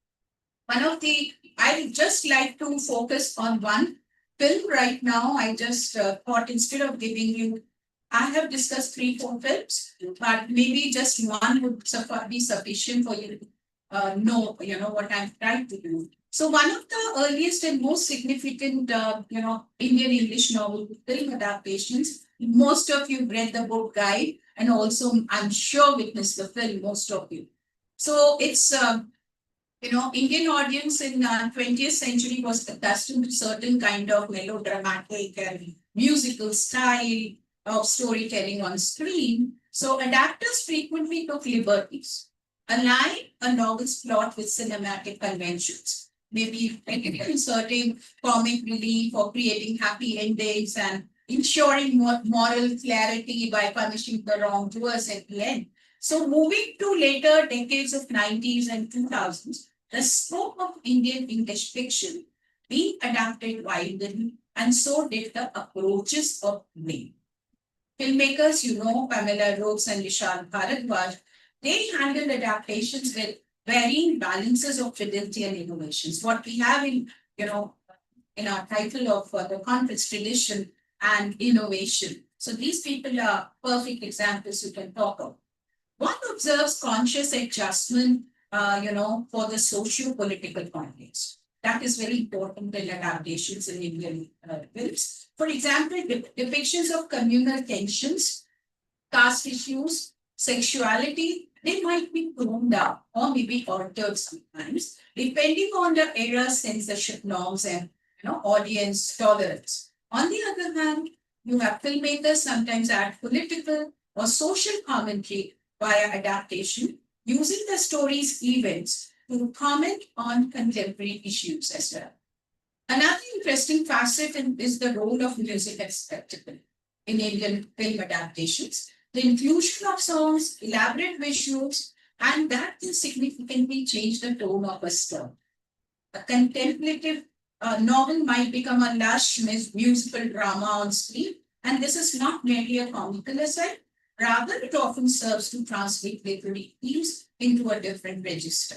I just like to focus on one film right now. I just thought instead of giving you, I have discussed 3-4 films, but maybe just one would be sufficient for you know, what I'm trying to do. So one of the earliest and most significant, Indian English novel film adaptations. Most of you read the book Guide, and also I'm sure witnessed the film. Most of you. So it's Indian audience in 20th century was accustomed to certain kind of melodramatic and musical style of storytelling on screen. So adapters frequently took liberties, align a novel's plot with cinematic conventions, maybe inserting comic relief or creating happy endings and ensuring moral clarity by punishing the wrongdoers at the end. So moving to later decades of 90s and 2000s, the scope of Indian English fiction being adapted widely, and so did the approaches of many filmmakers, Pamela Rhodes and Vishal Bharadwaj. They handled adaptations with varying balances of fidelity and innovations. What we have in our title of the conference, tradition and innovation. So these people are perfect examples you can talk of. One observes conscious adjustment, for the socio-political context. That is very important in adaptations in Indian films. For example, depictions of communal tensions, caste issues, sexuality, they might be toned down or maybe altered sometimes, depending on the era's censorship norms and audience tolerance. On the other hand, you have filmmakers sometimes add political or social commentary via adaptation, using the story's events to comment on contemporary issues as well. Another interesting facet is the role of music as spectacle in Indian film adaptations. The inclusion of songs, elaborate visuals, and that can significantly change the tone of a story. A contemplative novel might become a lush musical drama on screen, and this is not merely a comical aside. Rather, it often serves to translate literary themes into a different register.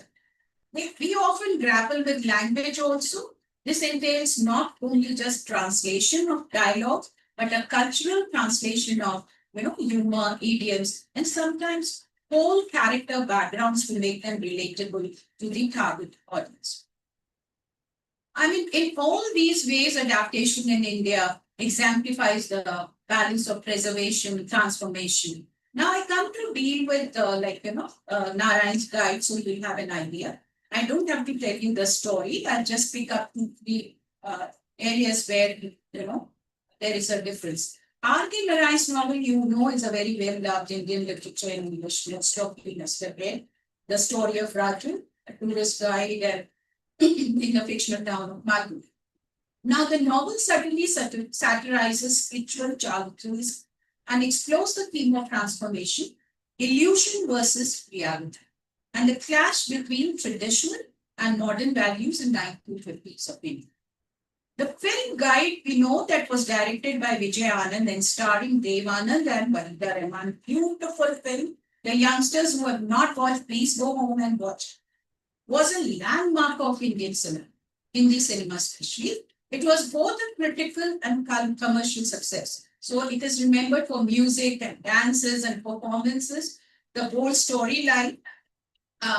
We often grapple with language also. This entails not only just translation of dialogue, but a cultural translation of humor, idioms, and sometimes whole character backgrounds to make them relatable to the target audience. I mean, in all these ways, adaptation in India exemplifies the balance of preservation, transformation. Now I come to deal with Narayan's Guide, so you'll have an idea. I don't have to tell you the story. I'll just pick up the areas where there is a difference. R.K. Narayan's novel, is a very well loved Indian literature in English. Most of you must have read the story of Raju, a tourist guide in the fictional town of Magu. Now, the novel certainly satirizes spiritual challenges and explores the theme of transformation, illusion versus reality, and the clash between traditional and modern values in 1950s of India. The film Guide, we know that was directed by Vijay Anand and starring Dev Anand and Vanida Rahman. Beautiful film. The youngsters who have not watched, please go home and watch. Was a landmark of Indian cinema, Hindi cinema especially. It was both a critical and commercial success. So it is remembered for music and dances and performances, the whole storyline,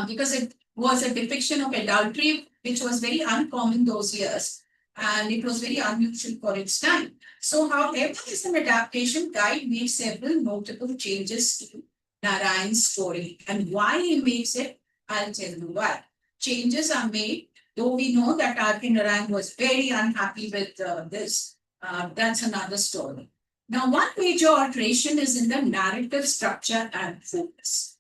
because it was a depiction of adultery, which was very uncommon those years. And it was very unusual for its time. So, however, as an adaptation, Guide made several notable changes to Narayan's story. And why he makes it, I'll tell you why. Changes are made, though we know that R.K. Narayan was very unhappy with this. That's another story. Now, one major alteration is in the narrative structure and focus.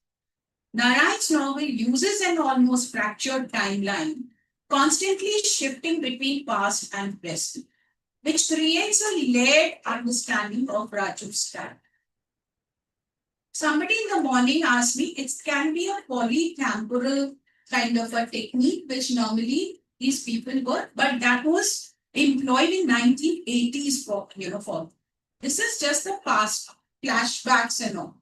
Narayan's novel uses an almost fractured timeline, constantly shifting between past and present, which creates a layered understanding of Raju's character. Somebody in the morning asked me, it can be a polytemporal kind of a technique, which normally these people were, but that was employed in 1980s for. This is just the past, flashbacks and all.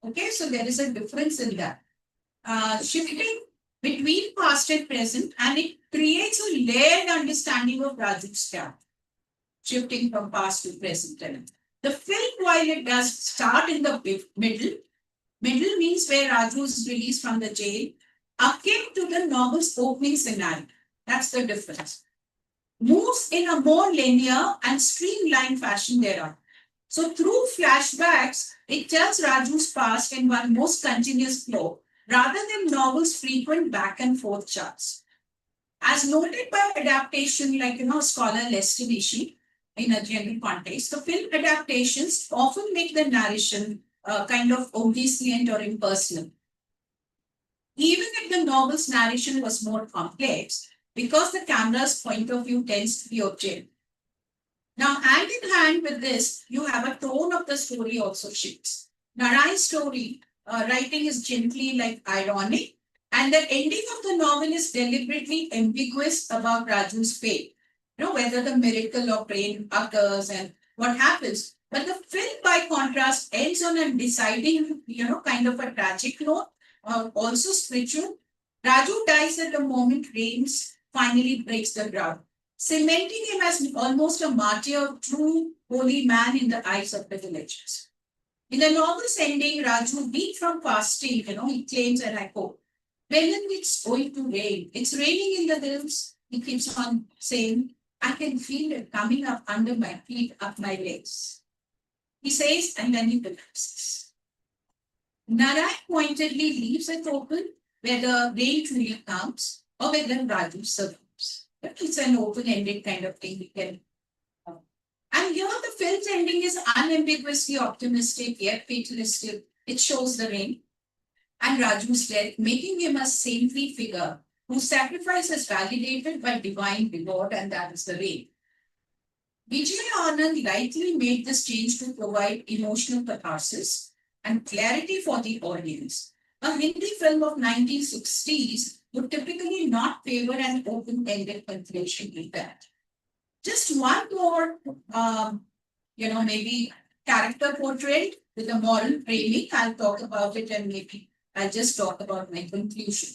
Okay, so there is a difference in that. Shifting between past and present, and it creates a layered understanding of Raju's character, shifting from past to present. The film, while it does start in the middle means where Raju is released from the jail, akin to the novel's opening scenario. That's the difference. Moves in a more linear and streamlined fashion thereon. So through flashbacks, it tells Raju's past in one most continuous flow, rather than novel's frequent back and forth charts. As noted by adaptation, like scholar Lester Nishi, in a general context, the film adaptations often make the narration kind of omniscient or impersonal. Even if the novel's narration was more complex, because the camera's point of view tends to be objective. Now, hand in hand with this, you have a tone of the story also shifts. Narai's story writing is gently like ironic, and the ending of the novel is deliberately ambiguous about Raju's fate. Whether the miracle of rain occurs and what happens. But the film, by contrast, ends on a deciding, kind of a tragic note, also spiritual. Raju dies at the moment rains finally breaks the ground, cementing him as almost a martyr, true holy man in the eyes of the villagers. In the novel's ending, Raju, weak from fasting, he claims, and I quote, when it's going to rain, it's raining in the hills, he keeps on saying, I can feel it coming up under my feet, up my legs. He says, and then he collapses. Narai pointedly leaves it open whether rain truly comes or whether Raju survives. But it's an open-ended kind of thing we can. And here the film's ending is unambiguously optimistic yet fatalistic. It shows the rain and Raju's death, making him a saintly figure whose sacrifice is validated by divine reward, and that is the rain. Vijay Anand likely made this change to provide emotional catharsis and clarity for the audience. A Hindi film of 1960s would typically not favor an open-ended conclusion like that. Just one more, maybe character portrait with a moral framing. I'll talk about it and maybe I'll just talk about my conclusion.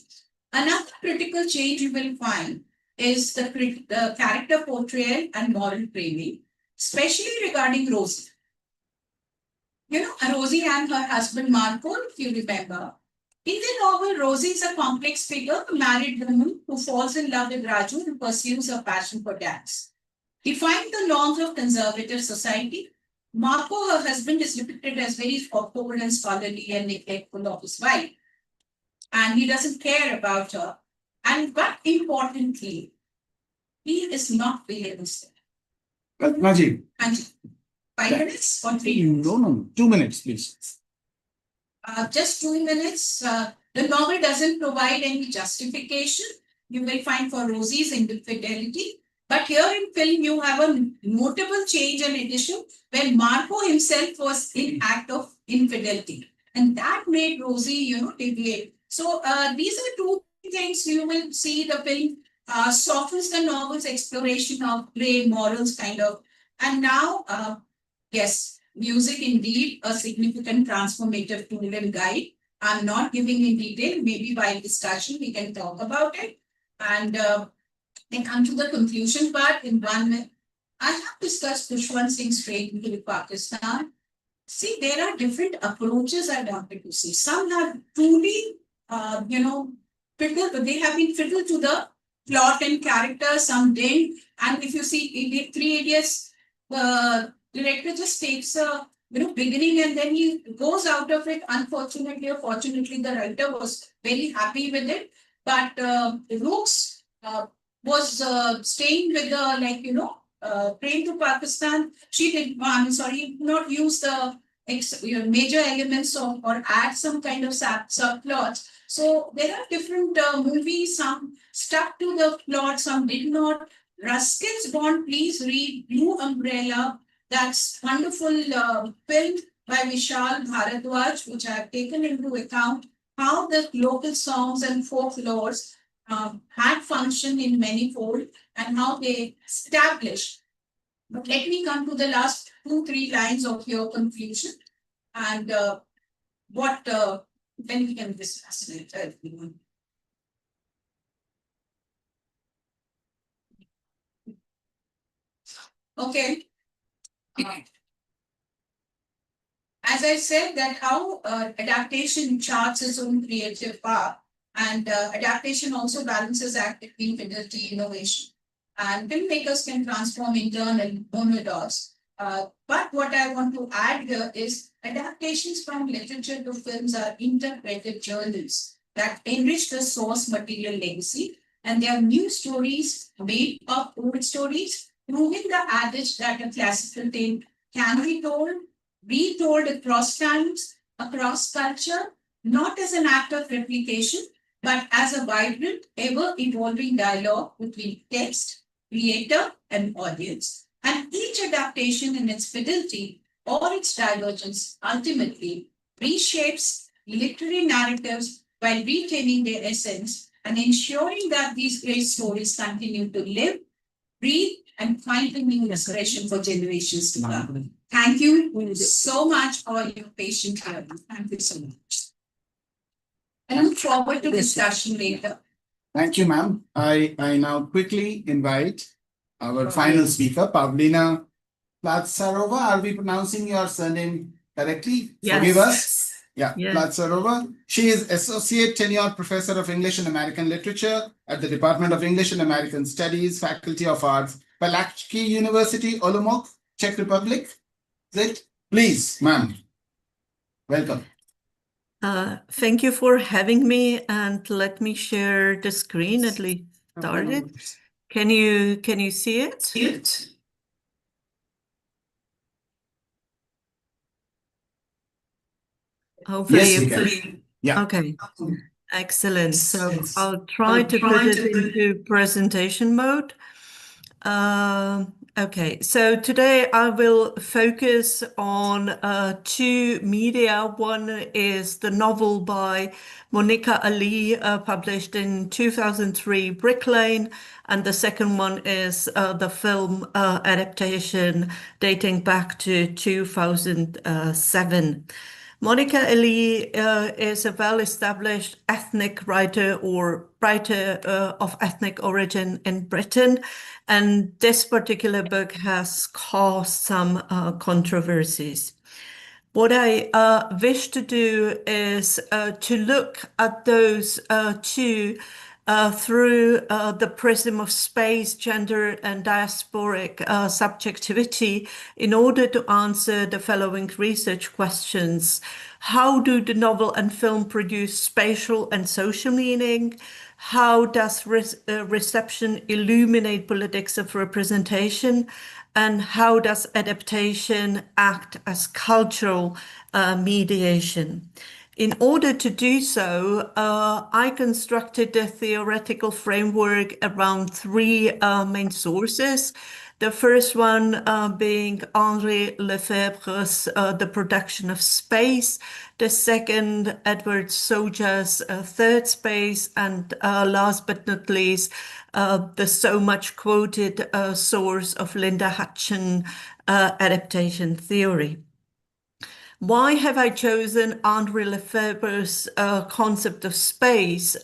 Another critical change you will find is the character portrayal and moral framing, especially regarding Rosie. Rosie and her husband Marco, if you remember. In the novel, Rosie is a complex figure, a married woman who falls in love with Raju and pursues her passion for dance. Defying the norms of conservative society, Marco, her husband, is depicted as very cold and scholarly and neglectful of his wife. And he doesn't care about her. But importantly, he is not realistic. Rajiv. 5 minutes or 3 minutes? No. 2 minutes, please. Just 2 minutes. The novel doesn't provide any justification. You will find for Rosie's infidelity. But here in film, you have a notable change and addition when Marco himself was in act of infidelity. And that made Rosie, deviate. So these are two things you will see the film softens the novel's exploration of gray morals kind of. And now, yes, music indeed a significant transformative tool and guide. I'm not giving in detail. Maybe while discussion we can talk about it. And then come to the conclusion part in 1 minute. I have discussed Dushwan Singh's trade into Pakistan. See, there are different approaches I wanted to see. Some have truly, fiddled, they have been fiddled to the plot and character, some didn't. And if you see Three Idiots, the director just takes a beginning and then he goes out of it. Unfortunately or fortunately, the writer was very happy with it. But Rooks was staying with the train to Pakistan. She did, not use the major elements of or add some kind of subplots. So there are different movies, some stuck to the plot, some did not. Ruskin's Bond, please read Blue Umbrella. That's wonderful film by Vishal Bharadwaj, which I have taken into account how the local songs and folklores had functioned in manifold and how they established. But let me come to the last 2-3 lines of your conclusion and then we can discuss it. Okay. As I said that how adaptation charts its own creative path. And adaptation also balances act between fidelity innovation. And filmmakers can transform internal monodots. But what I want to add here is adaptations from literature to films are interpretive journals that enrich the source material legacy. And they are new stories made of old stories, proving the adage that a classical tale can be told, retold across times, across culture, not as an act of replication, but as a vibrant, ever evolving dialogue between text, creator, and audience. And each adaptation in its fidelity or its divergence ultimately reshapes literary narratives while retaining their essence and ensuring that these great stories continue to live, breathe, and find a new expression for generations to come. Thank you so much for your patient hearing. Thank you so much. I look forward to discussion later. Thank you, ma'am. I now quickly invite our final speaker, Pavlina Platsarova. Are we pronouncing your surname correctly? Yes. Forgive us. Yeah, Yes. Platsarova. She is Associate Tenured Professor of English and American Literature at the Department of English and American Studies, Faculty of Arts, Palacky University, Olomouc, Czech Republic. Is it? Please, ma'am. Welcome. Thank you for having me, and let me share the screen at least started. Can you see it? Hopefully, Yes, we can. Yeah. Okay. Excellent. So I'll try to put it into presentation mode. Okay, so today I will focus on two media. One is the novel by Monica Ali, published in 2003, Brick Lane, and the second one is the film adaptation dating back to 2007. Monica Ali is a well-established ethnic writer or writer of ethnic origin in Britain, and this particular book has caused some controversies. What I wish to do is to look at those two through the prism of space, gender, and diasporic subjectivity in order to answer the following research questions. How do the novel and film produce spatial and social meaning? How does reception illuminate politics of representation? And how does adaptation act as cultural mediation? In order to do so, I constructed a theoretical framework around three main sources. The first one being Henri Lefebvre's The Production of Space. The second, Edward Soja's Third Space. And last but not least, the so much quoted source of Linda Hutcheon adaptation theory. Why have I chosen Henri Lefebvre's concept of space?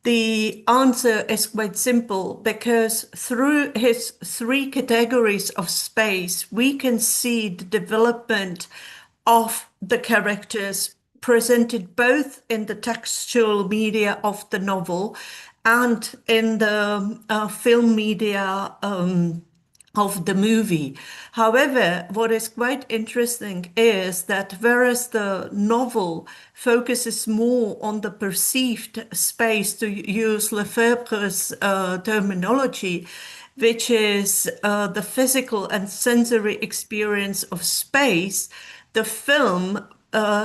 The answer is quite simple, because through his three categories of space, we can see the development of the characters presented both in the textual media of the novel and in the film media of the movie. However, what is quite interesting is that whereas the novel focuses more on the perceived space, to use Lefebvre's terminology, which is the physical and sensory experience of space, the film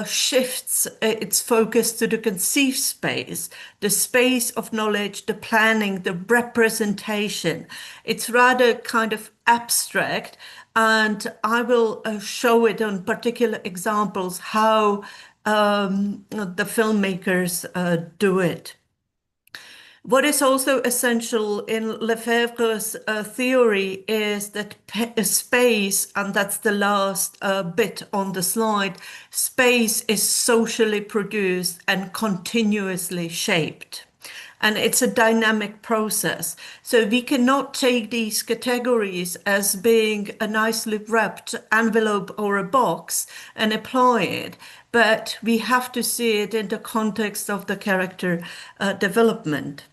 shifts its focus to the conceived space, the space of knowledge, the planning, the representation. It's rather kind of abstract, and I will show it on particular examples how the filmmakers do it. What is also essential in Lefebvre's theory is that space, and that's the last bit on the slide, space is socially produced and continuously shaped. and it's a dynamic process. So we cannot take these categories as being a nicely wrapped envelope or a box and apply it, but we have to see it in the context of the character development.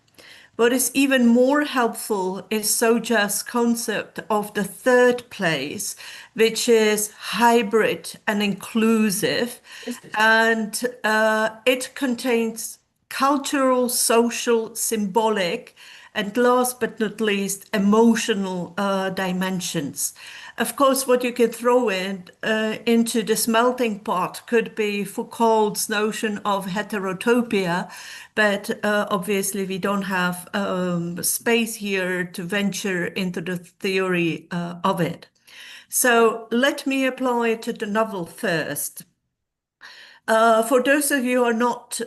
What is even more helpful is Soja's concept of the third place, which is hybrid and inclusive, and it contains cultural, social, symbolic, and last but not least, emotional dimensions. Of course, what you can throw in into this melting pot could be Foucault's notion of heterotopia, but obviously we don't have space here to venture into the theory of it. So let me apply it to the novel first. For those of you who are not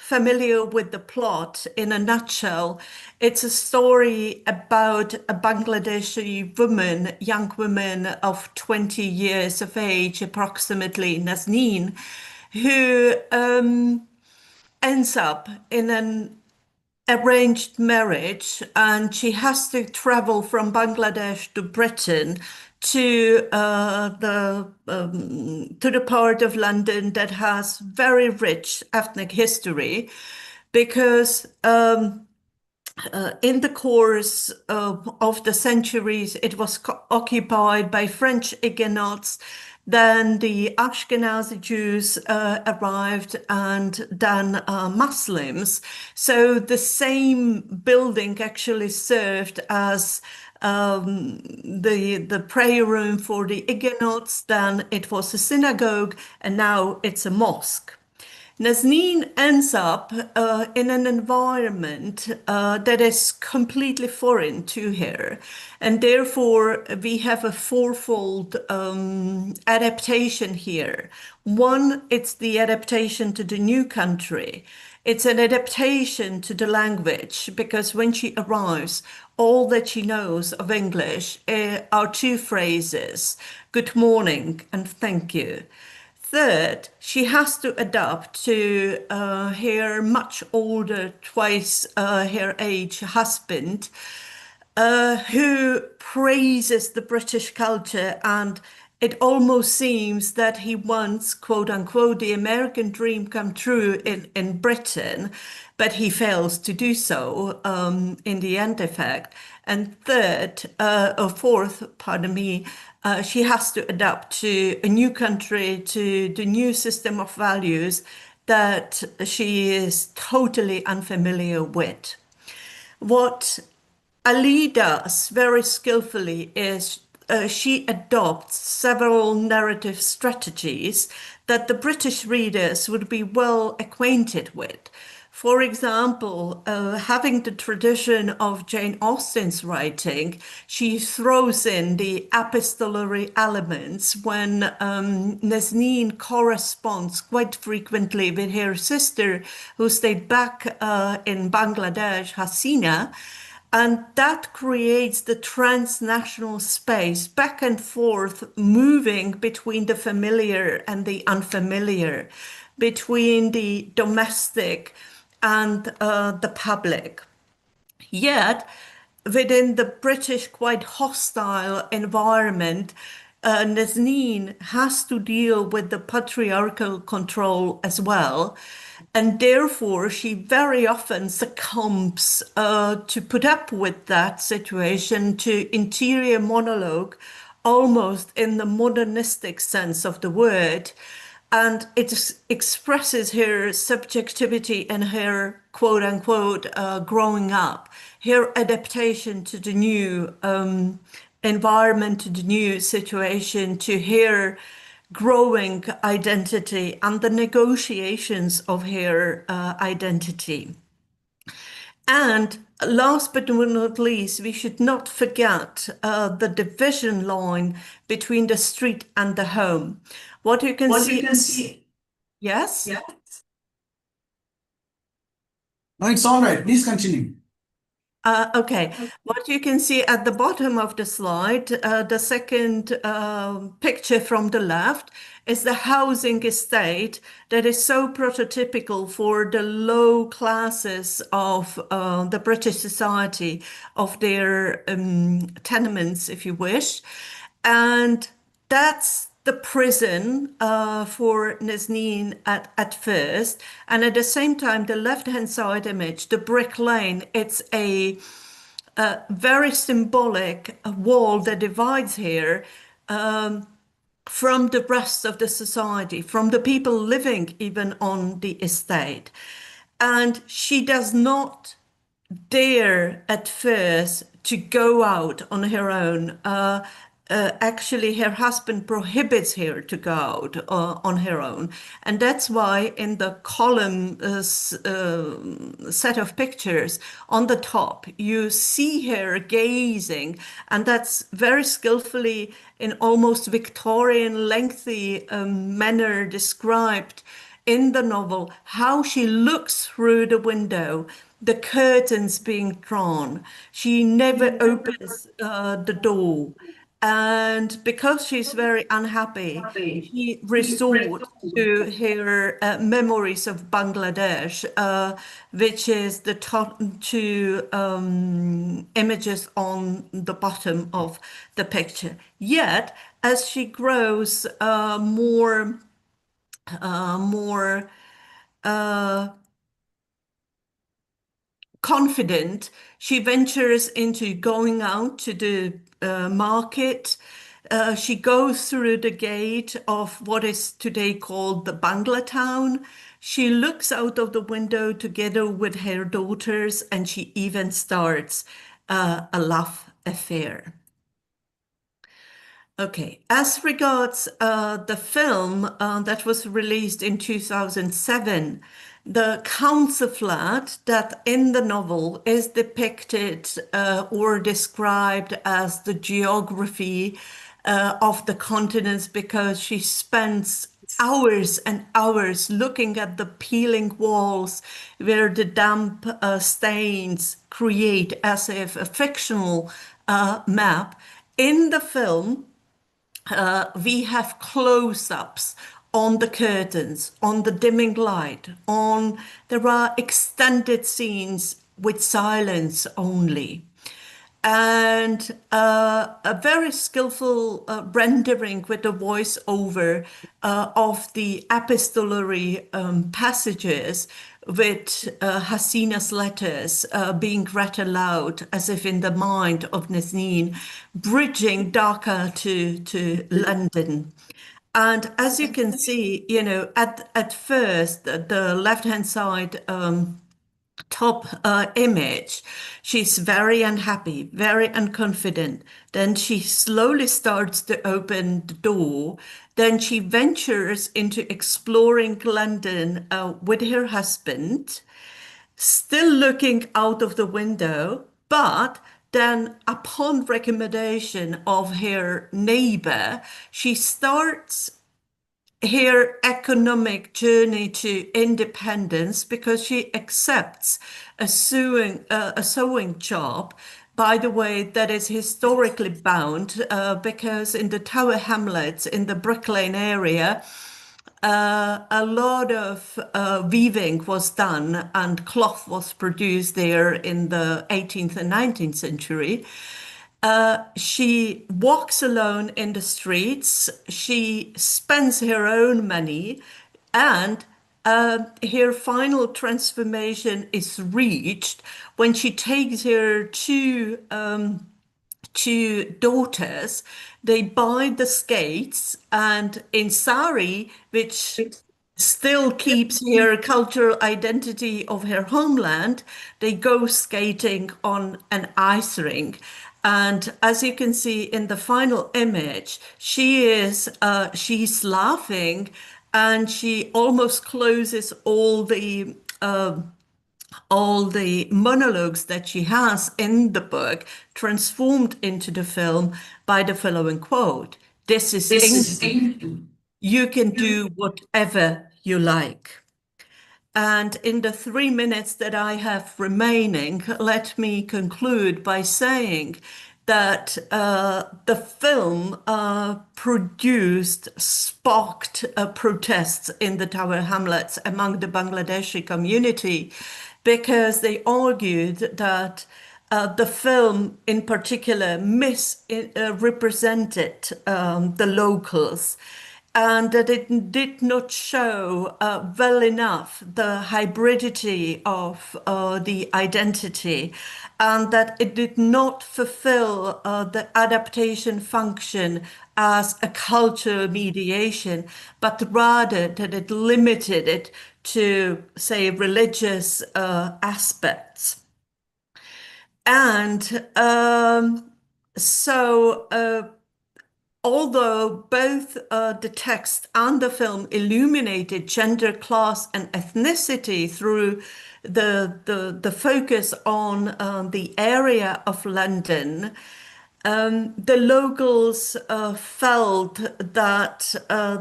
familiar with the plot, in a nutshell, it's a story about a Bangladeshi woman, young woman of 20 years of age, approximately, Nazneen, who ends up in an arranged marriage, and she has to travel from Bangladesh to Britain to the part of London that has very rich ethnic history, because in the course of the centuries, it was occupied by French Huguenots. Then the Ashkenazi Jews arrived, and then Muslims. So the same building actually served as the prayer room for the Huguenots. Then it was a synagogue, and now it's a mosque. Nazneen ends up in an environment that is completely foreign to her. And therefore, we have a fourfold adaptation here. One, it's the adaptation to the new country. It's an adaptation to the language, because when she arrives, all that she knows of English are two phrases, good morning and thank you. Third, she has to adapt to her much older, twice her age husband, who praises the British culture, and it almost seems that he wants, quote unquote, the American dream come true in Britain, but he fails to do so in the end effect. And third, or fourth, pardon me, she has to adapt to a new country, to the new system of values that she is totally unfamiliar with. What Ali does very skillfully is she adopts several narrative strategies that the British readers would be well acquainted with. For example, having the tradition of Jane Austen's writing, she throws in the epistolary elements when Nazneen corresponds quite frequently with her sister, who stayed back in Bangladesh, Hasina. And that creates the transnational space, back and forth, moving between the familiar and the unfamiliar, between the domestic and the public. Yet, within the British quite hostile environment, Nazneen has to deal with the patriarchal control as well. And therefore, she very often succumbs to put up with that situation, to interior monologue, almost in the modernistic sense of the word. And it expresses her subjectivity and her quote unquote growing up, her adaptation to the new environment, to the new situation, to her growing identity and the negotiations of her identity. And last but not least, we should not forget the division line between the street and the home. What you can see. Yes? No, it's all right. Please continue. Okay, what you can see at the bottom of the slide, the second picture from the left is the housing estate that is so prototypical for the low classes of the British society, of their tenements, if you wish. And that's the prison for Nazneen at first. And at the same time, the left-hand side image, the brick lane, it's a very symbolic wall that divides here from the rest of the society, from the people living even on the estate. And she does not dare at first to go out on her own. Actually, her husband prohibits her to go out on her own. And that's why in the column set of pictures on the top, you see her gazing, and that's very skillfully in almost Victorian lengthy manner described in the novel, how she looks through the window, the curtains being drawn. She never opens the door. And because she's very unhappy, she resorts to her memories of Bangladesh, which is the top two images on the bottom of the picture. Yet, as she grows more confident, she ventures into going out to the market. She goes through the gate of what is today called the Bangla town. She looks out of the window together with her daughters, and she even starts a love affair. Okay, as regards the film that was released in 2007, the council flat that in the novel is depicted or described as the geography of the continents, because she spends hours and hours looking at the peeling walls where the damp stains create as if a fictional map. In the film, we have close-ups on the curtains, on the dimming light, there are extended scenes with silence only. And a very skillful rendering with the voiceover of the epistolary passages, with Hasina's letters being read aloud as if in the mind of Nazneen, bridging Dhaka to London. And as you can see, you know, at first, the left-hand side top image, she's very unhappy, very unconfident. Then she slowly starts to open the door. Then she ventures into exploring London with her husband, still looking out of the window, but then upon recommendation of her neighbor, she starts her economic journey to independence, because she accepts a sewing job, by the way, that is historically bound, because in the Tower Hamlets in the Brick Lane area, a lot of weaving was done and cloth was produced there in the 18th and 19th century. She walks alone in the streets. She spends her own money, and her final transformation is reached when she takes her two daughters. They buy the skates, and in sari, which still keeps her cultural identity of her homeland, they go skating on an ice rink. And as you can see in the final image, she's laughing, and she almost closes all the monologues that she has in the book, transformed into the film by the following quote: "This is England. You can do whatever you like." And in the 3 minutes that I have remaining, let me conclude by saying that the film sparked protests in the Tower Hamlets among the Bangladeshi community because they argued that the film in particular misrepresented the locals and that it did not show well enough the hybridity of the identity, and that it did not fulfill the adaptation function as a cultural mediation, but rather that it limited it to, say, religious aspects. And although both the text and the film illuminated gender, class, and ethnicity through the focus on the area of London, the locals felt that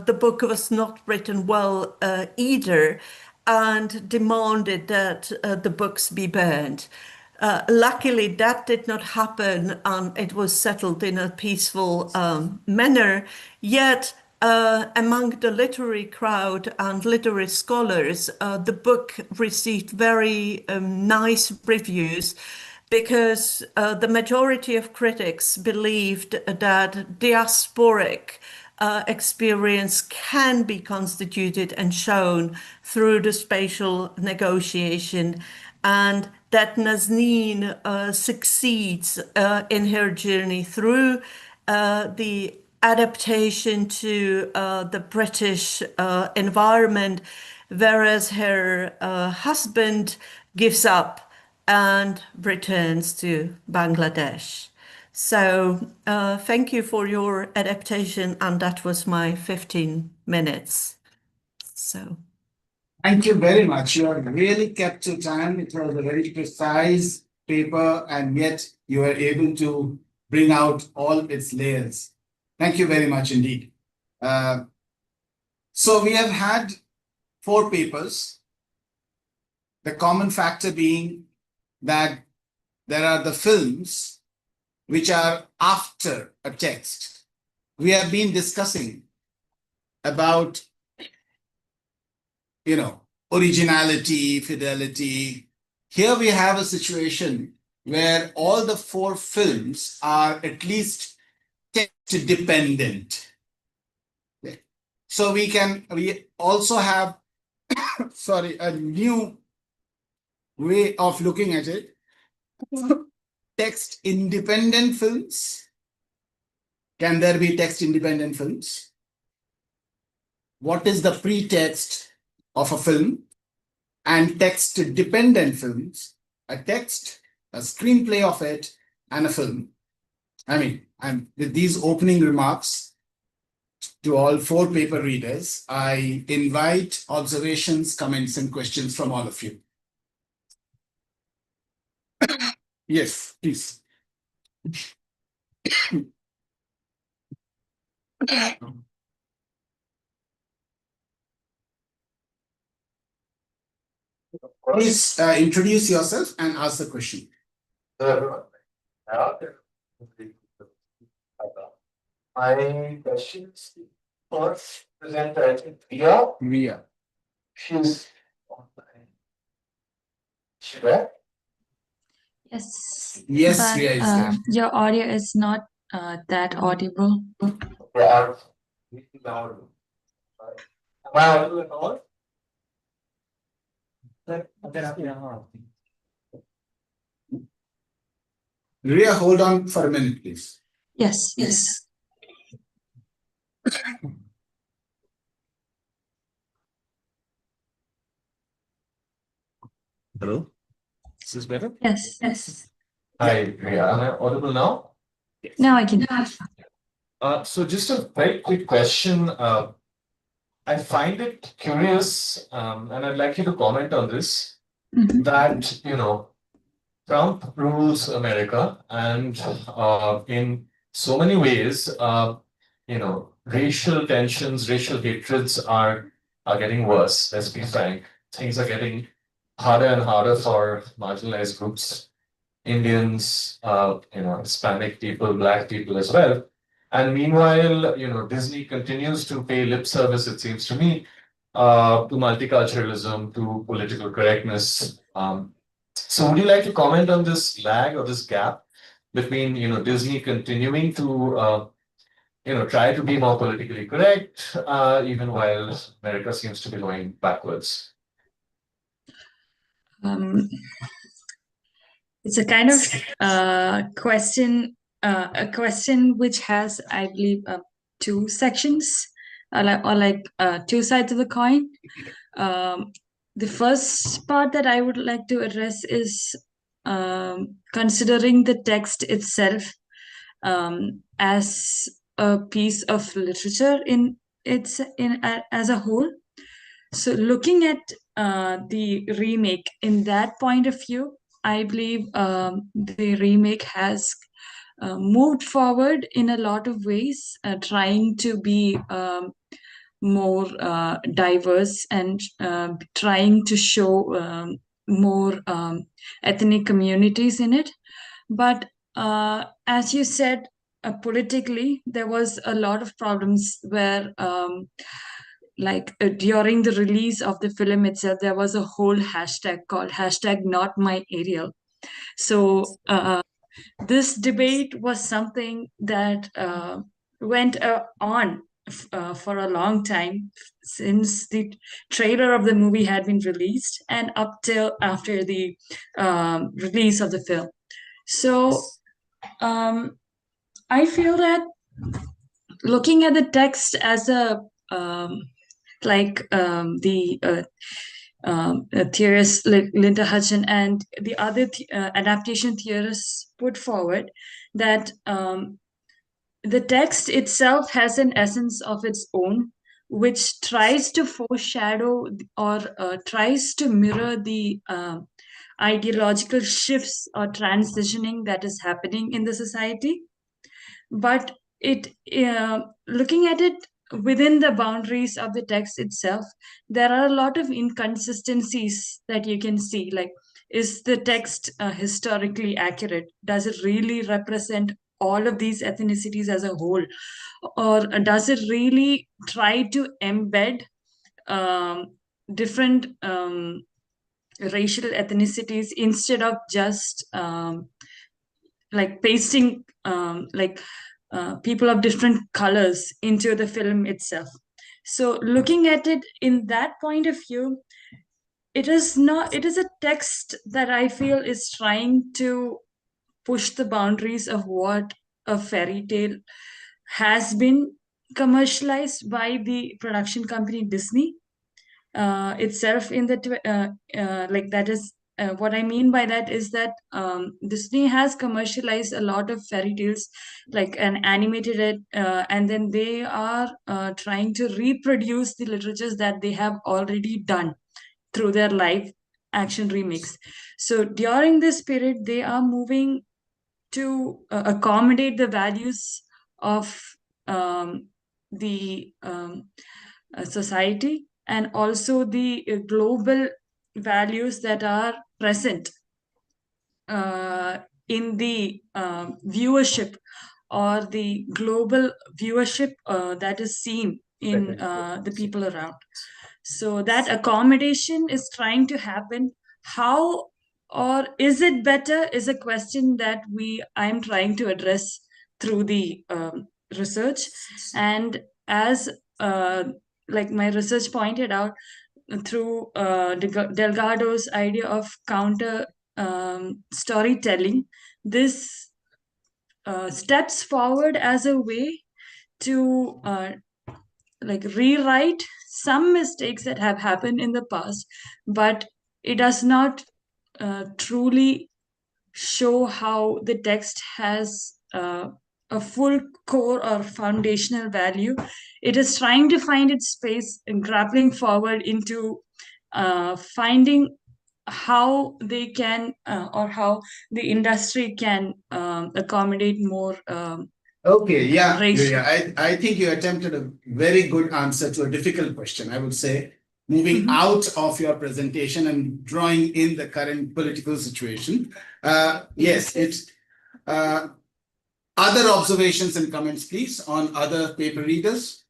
the book was not written well either, and demanded that the books be burned. Luckily, that did not happen, and it was settled in a peaceful manner. Yet, among the literary crowd and literary scholars, the book received very nice reviews because the majority of critics believed that diasporic experience can be constituted and shown through the spatial negotiation, and that Nazneen succeeds in her journey through the adaptation to the British environment, whereas her husband gives up and returns to Bangladesh. So thank you for your adaptation, and that was my 15 minutes. So. Thank you very much. You have really kept to time. It was a very precise paper, and yet you were able to bring out all its layers. Thank you very much indeed. So we have had 4 papers. The common factor being that there are the films which are after a text. We have been discussing about originality, fidelity. Here we have a situation where all the 4 films are at least text dependent. So we also have, a new way of looking at it. Text independent films. Can there be text independent films? What is the pretext of a film? And text dependent films, a text, a screenplay of it, and a film. And with these opening remarks to all 4 paper readers, I invite observations, comments, and questions from all of you. Yes, please. Please introduce yourself and ask the question. My question is first presenter, I think Ria. Ria. She's online. She there? Yes. Yes, But Ria is there. your audio is not that audible. Yeah, I'm speaking loud. Am I audible at all? Ria, hold on for a minute, please. Yes, yes. Hello? Is this better? Yes, yes. Hi, Ria. Am I audible now? Now I can. So just a very quick question. I find it curious, and I'd like you to comment on this, Mhm. that, Trump rules America, and in so many ways, racial tensions, racial hatreds are getting worse, let's be frank. things are getting harder and harder for marginalized groups, Indians, Hispanic people, Black people as well. And meanwhile, Disney continues to pay lip service, it seems to me, to multiculturalism, to political correctness. So would you like to comment on this lag or this gap between, Disney continuing to, try to be more politically correct, even while America seems to be going backwards? It's a kind of a question which has, I believe, two sections, two sides of the coin. The first part that I would like to address is considering the text itself as a piece of literature as a whole. So looking at the remake in that point of view, I believe the remake has moved forward in a lot of ways, trying to be more diverse and trying to show more ethnic communities in it. But as you said, politically, there was a lot of problems where during the release of the film itself, there was a whole hashtag called hashtag not my Ariel. So this debate was something that went on for a long time since the trailer of the movie had been released and up till after the release of the film. So I feel that looking at the text as a theorist like Linda Hutton and the other adaptation theorists put forward, that the text itself has an essence of its own, which tries to foreshadow or tries to mirror the ideological shifts or transitioning that is happening in the society. But looking at it within the boundaries of the text itself, there are a lot of inconsistencies that you can see. Like, is the text historically accurate? Does it really represent all of these ethnicities as a whole? Or does it really try to embed different racial ethnicities instead of just pasting people of different colors into the film itself? So looking at it in that point of view, it is a text that I feel is trying to push the boundaries of what a fairy tale has been commercialized by the production company Disney itself. That is what I mean by that is that Disney has commercialized a lot of fairy tales, and animated it, and then they are trying to reproduce the literatures that they have already done through their live action remakes. So during this period, they are moving to accommodate the values of the society, and also the global values that are present in the viewership, or the global viewership that is seen in the people around. So that accommodation is trying to happen. How, or is it better, is a question that I'm trying to address through the research. And as my research pointed out, through Delgado's idea of counter storytelling, this steps forward as a way to rewrite some mistakes that have happened in the past, but it does not truly show how the text has a full core or foundational value. It is trying to find its space and grappling forward into finding how they can or how the industry can accommodate more Okay, yeah, racial. I think you attempted a very good answer to a difficult question. I would say moving Mhm. out of your presentation and drawing in the current political situation. Yes, it's other observations and comments, please, on other paper readers.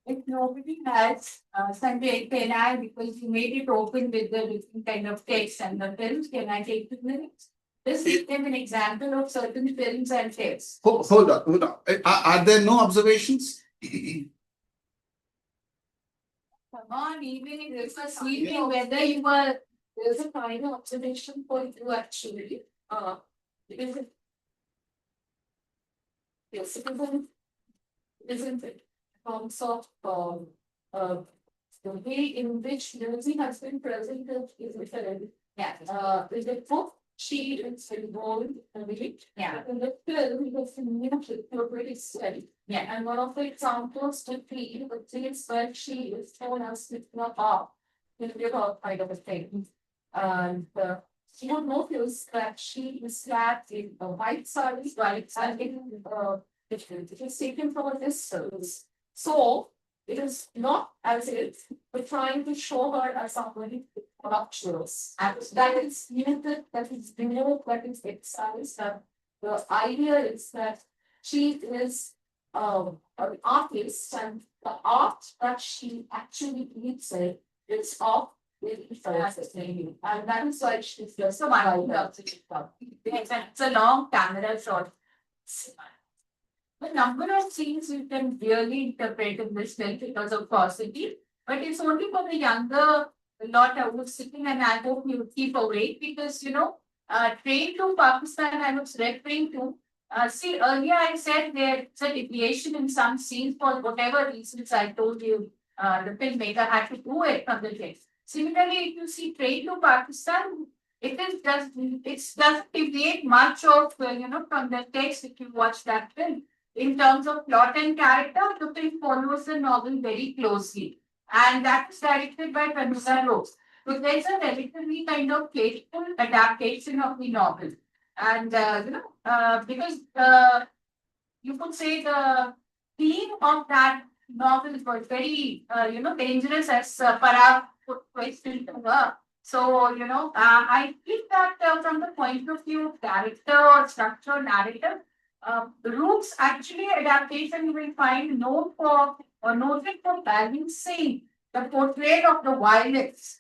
If nobody has, Sanjay, can I, because you made it open with the different kind of text and the films, can I take 2 minutes? This is an example of certain films and text. Hold on. Are there no observations? Come on, even if you were sleeping, whether you were, there's a final observation for you actually. Because it, yes, it isn't it? Terms of the way in which music has been presented is different. Yeah. In the book, she is involved heavily. Yeah. In the film, the film you're pretty steady. Yeah. And one of the examples to be the things where she is shown as slipping up in the kind of a thing. And you will notice that she is clad in a white saree, right? And it is taken from a distance. So it is not as if we're trying to show her as somebody voluptuous. And that is limited, that is removed, that is excised. And the idea is that she is an artist, and the art that she actually gives it is of really fascinating. And that is why she's just so it's a long camera shot. The number of scenes you can really interpret in this film because of paucity, but it's only for the younger lot I was sitting, and I hope you keep awake because train to Pakistan I was referring to. See, earlier I said there's a deviation in some scenes for whatever reasons I told you. The filmmaker had to do it from the text. Similarly, if you see Train to Pakistan, it doesn't deviate much of from the text if you watch that film. In terms of plot and character, the film follows the novel very closely. And that is directed by Pramila Rose. So there's a relatively kind of playful adaptation of the novel. And, because you could say the theme of that novel was very, dangerous as Parag put question to her. So, I think that from the point of view of character or structure narrative, Rook's actually adaptation you will find known for or noted for balancing the portrait of the violence.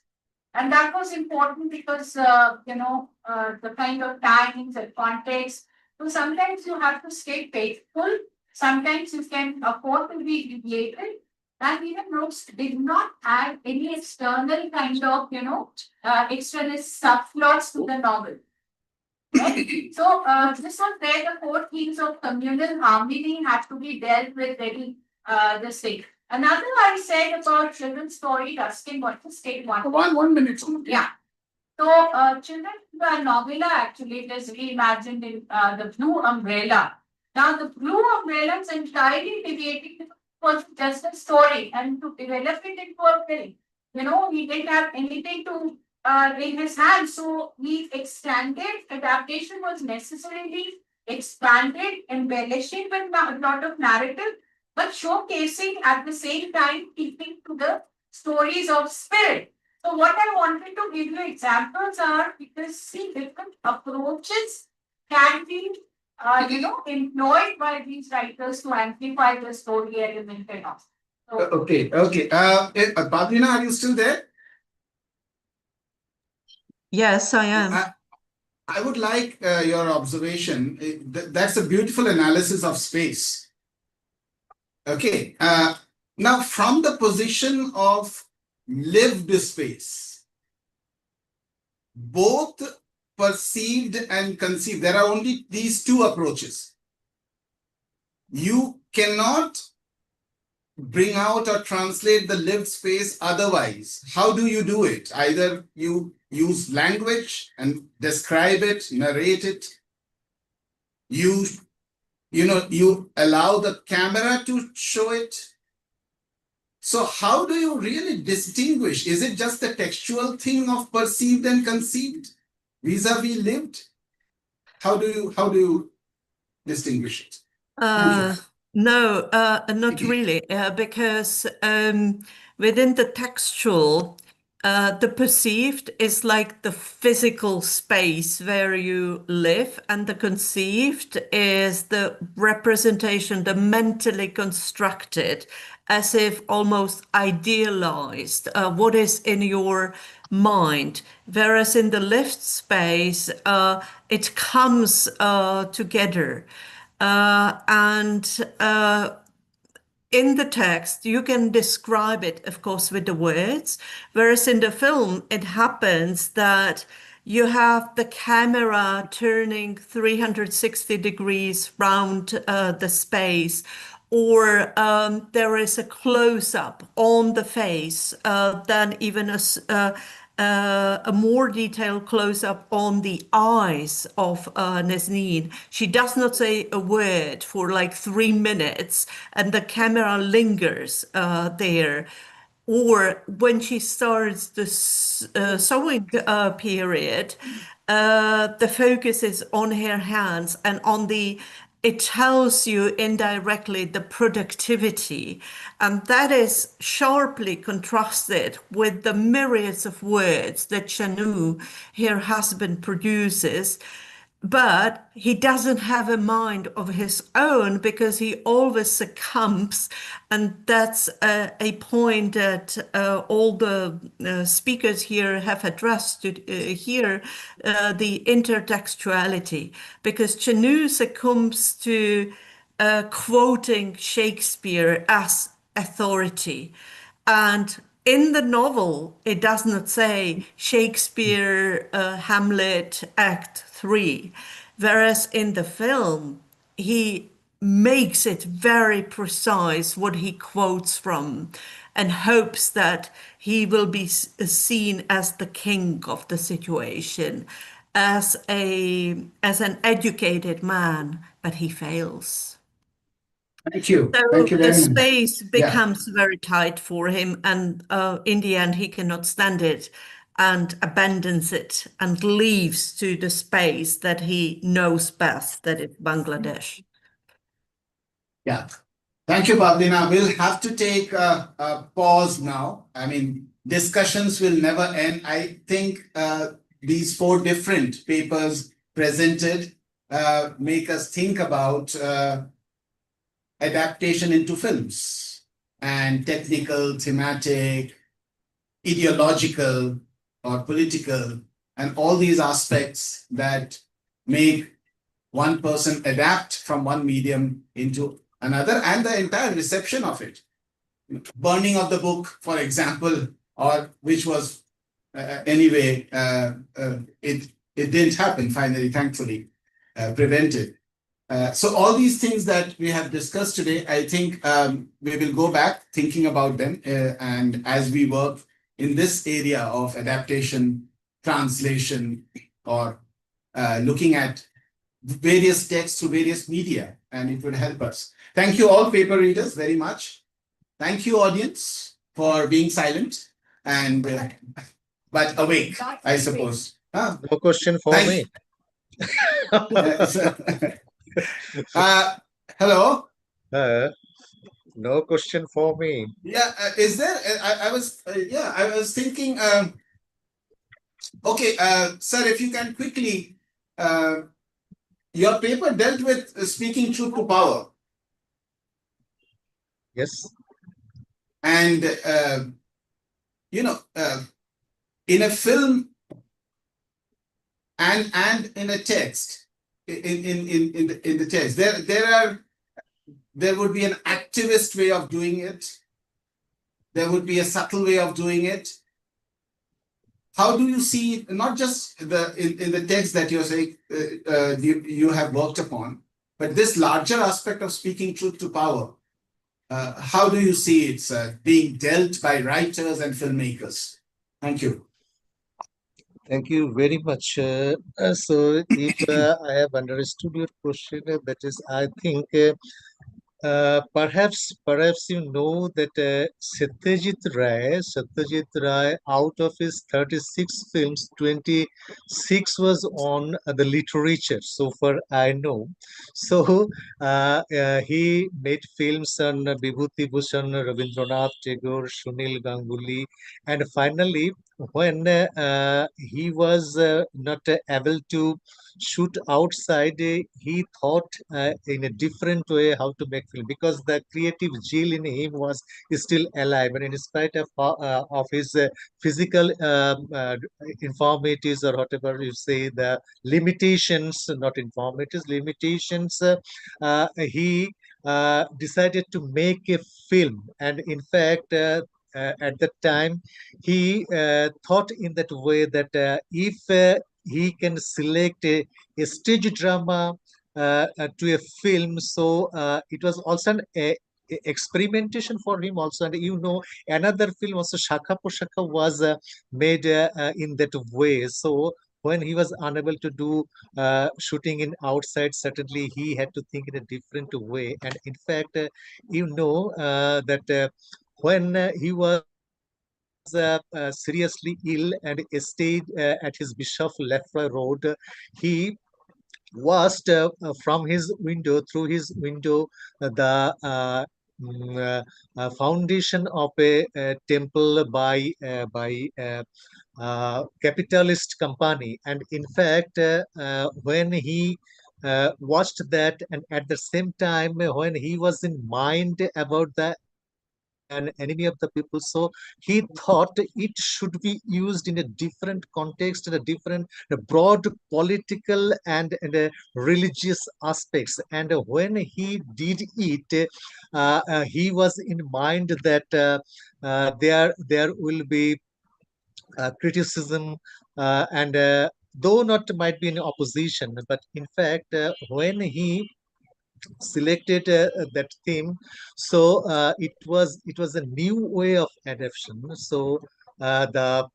And that was important because, the kind of times and context. So sometimes you have to stay faithful. Sometimes you can afford to be deviated. And even Brooks did not add any external kind of, external subplots to the novel. Right? So this was where the core themes of communal harmony had to be dealt with very this thing. Another I said about children's story, Ruskin, what to state one. 1 minute. Yeah. So children's novella actually it is reimagined in the Blue Umbrella. Now the Blue Umbrella is entirely deviating was just a story, and to develop it into a film, he didn't have anything to in his hands. So the extended adaptation was necessarily expanded, embellishing with a lot of narrative, but showcasing at the same time keeping to the stories of spirit. So what I wanted to give you examples are because see different approaches can be employed by these writers to amplify the story element and all. So, Okay. Badrina, are you still there? Yes, I am. I would like your observation. That's a beautiful analysis of space. Okay. Now, from the position of lived space, both perceived and conceived, there are only these two approaches. You cannot bring out or translate the lived space otherwise. How do you do it? Either you use language and describe it, narrate it. You allow the camera to show it. So how do you really distinguish? Is it just the textual thing of perceived and conceived vis-a-vis lived? How do you distinguish it? No, not really, because within the textual, the perceived is like the physical space where you live, and the conceived is the representation, the mentally constructed, as if almost idealized, what is in your mind. Whereas in the lived space, it comes together. And in the text, you can describe it, of course, with the words, whereas in the film, it happens that you have the camera turning 360 degrees round the space, or there is a close up on the face, then even a more detailed close up on the eyes of Nazneen. She does not say a word for like 3 minutes, and the camera lingers there. Or when she starts the sewing period, the focus is on her hands and on the, it tells you indirectly the productivity. And that is sharply contrasted with the myriads of words that Chanu, her husband, produces. But he doesn't have a mind of his own because he always succumbs. And that's a point that all the speakers here have addressed here, the intertextuality. Because Chanu succumbs to quoting Shakespeare as authority. And in the novel, it does not say Shakespeare, Hamlet, Act 3. Whereas in the film, he makes it very precise what he quotes from and hopes that he will be seen as the king of the situation, as an educated man, but he fails. Thank you. So Thank you the very much. space Yeah. becomes very tight for him, and in the end, he cannot stand it and abandons it and leaves to the space that he knows best, that is Bangladesh. Yeah. Thank you, Pavlina. We'll have to take a pause now. I mean, discussions will never end. I think these 4 different papers presented make us think about adaptation into films and technical, thematic, ideological, or political, and all these aspects that make one person adapt from one medium into another, and the entire reception of it. Burning of the book, for example, or which was anyway, it didn't happen finally, thankfully, prevented. So all these things that we have discussed today, I think we will go back thinking about them, and as we work in this area of adaptation, translation, or looking at various texts through various media, and it would help us. Thank you all paper readers very much. Thank you audience for being silent and but awake, I suppose. No question for me. Hello. No question for me. Yeah, is there? I was thinking. Okay, sir, if you can quickly. Your paper dealt with speaking truth to power. Yes. And in a film and in a text, in the text, there would be an activist way of doing it. There would be a subtle way of doing it. How do you see, not just in the text that you're saying you have worked upon, but this larger aspect of speaking truth to power? How do you see it being dealt by writers and filmmakers? Thank you. Thank you very much. So if I have understood your question, that is, I think perhaps you know that Satyajit Ray, out of his 36 films, 26 was on the literature. So far I know. So he made films on Vibhuti Bhushan, Rabindranath Tagore, Sunil Ganguly, and finally, when he was not able to shoot outside, he thought in a different way how to make film, because the creative gene in him was still alive, and in spite of his physical infirmities, or whatever you say, the limitations, not infirmities, limitations, he decided to make a film. And in fact, at that time, he thought in that way that if he can select a stage drama to a film, so it was also an experimentation for him also. And you know, another film also, Shakha Poshakha, was made in that way. So when he was unable to do shooting in outside, certainly he had to think in a different way. And in fact, you know that when he was seriously ill and stayed at his Bishop Lefroy Road, he watched from his window, through his window, the foundation of a temple by capitalist company. And in fact, when he watched that, and at the same time, when he was in mind about the an enemy of the people, so he thought it should be used in a different context, in a different, a broad political and religious aspects. And when he did it, he was in mind that there will be criticism, and though not might be in opposition, but in fact, when he selected that theme, so it was a new way of adaptation. So the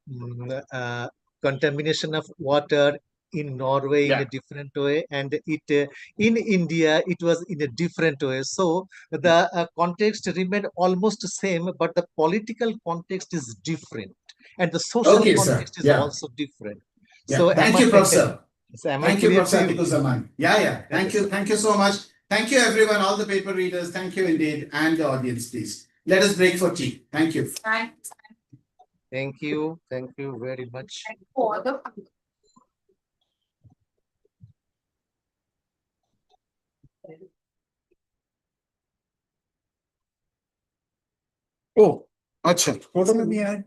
contamination of water in Norway in Yeah. a different way, and it in India it was in a different way. So the context remained almost the same, but the political context is different, and the social Okay, sir. context is Yeah. also different. Yeah. So Thank you, Professor. am I Thank you, clear Professor to you? Atiku Zaman. Yeah, yeah. Thank Yes. you. Thank you so much. Thank you, everyone, all the paper readers. Thank you indeed. And the audience, please. Let us break for tea. Thank you. Thanks. Thank you. Thank you very much. For the Oh, अच्छा photo में भी है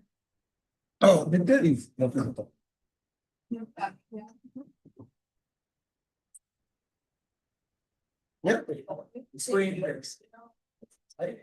oh बिल्कुल yep screen works Thank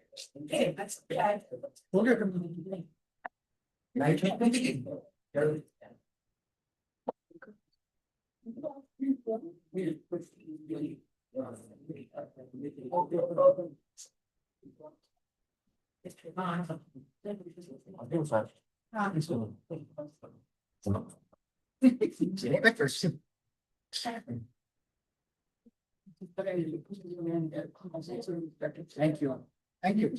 you. Thank you.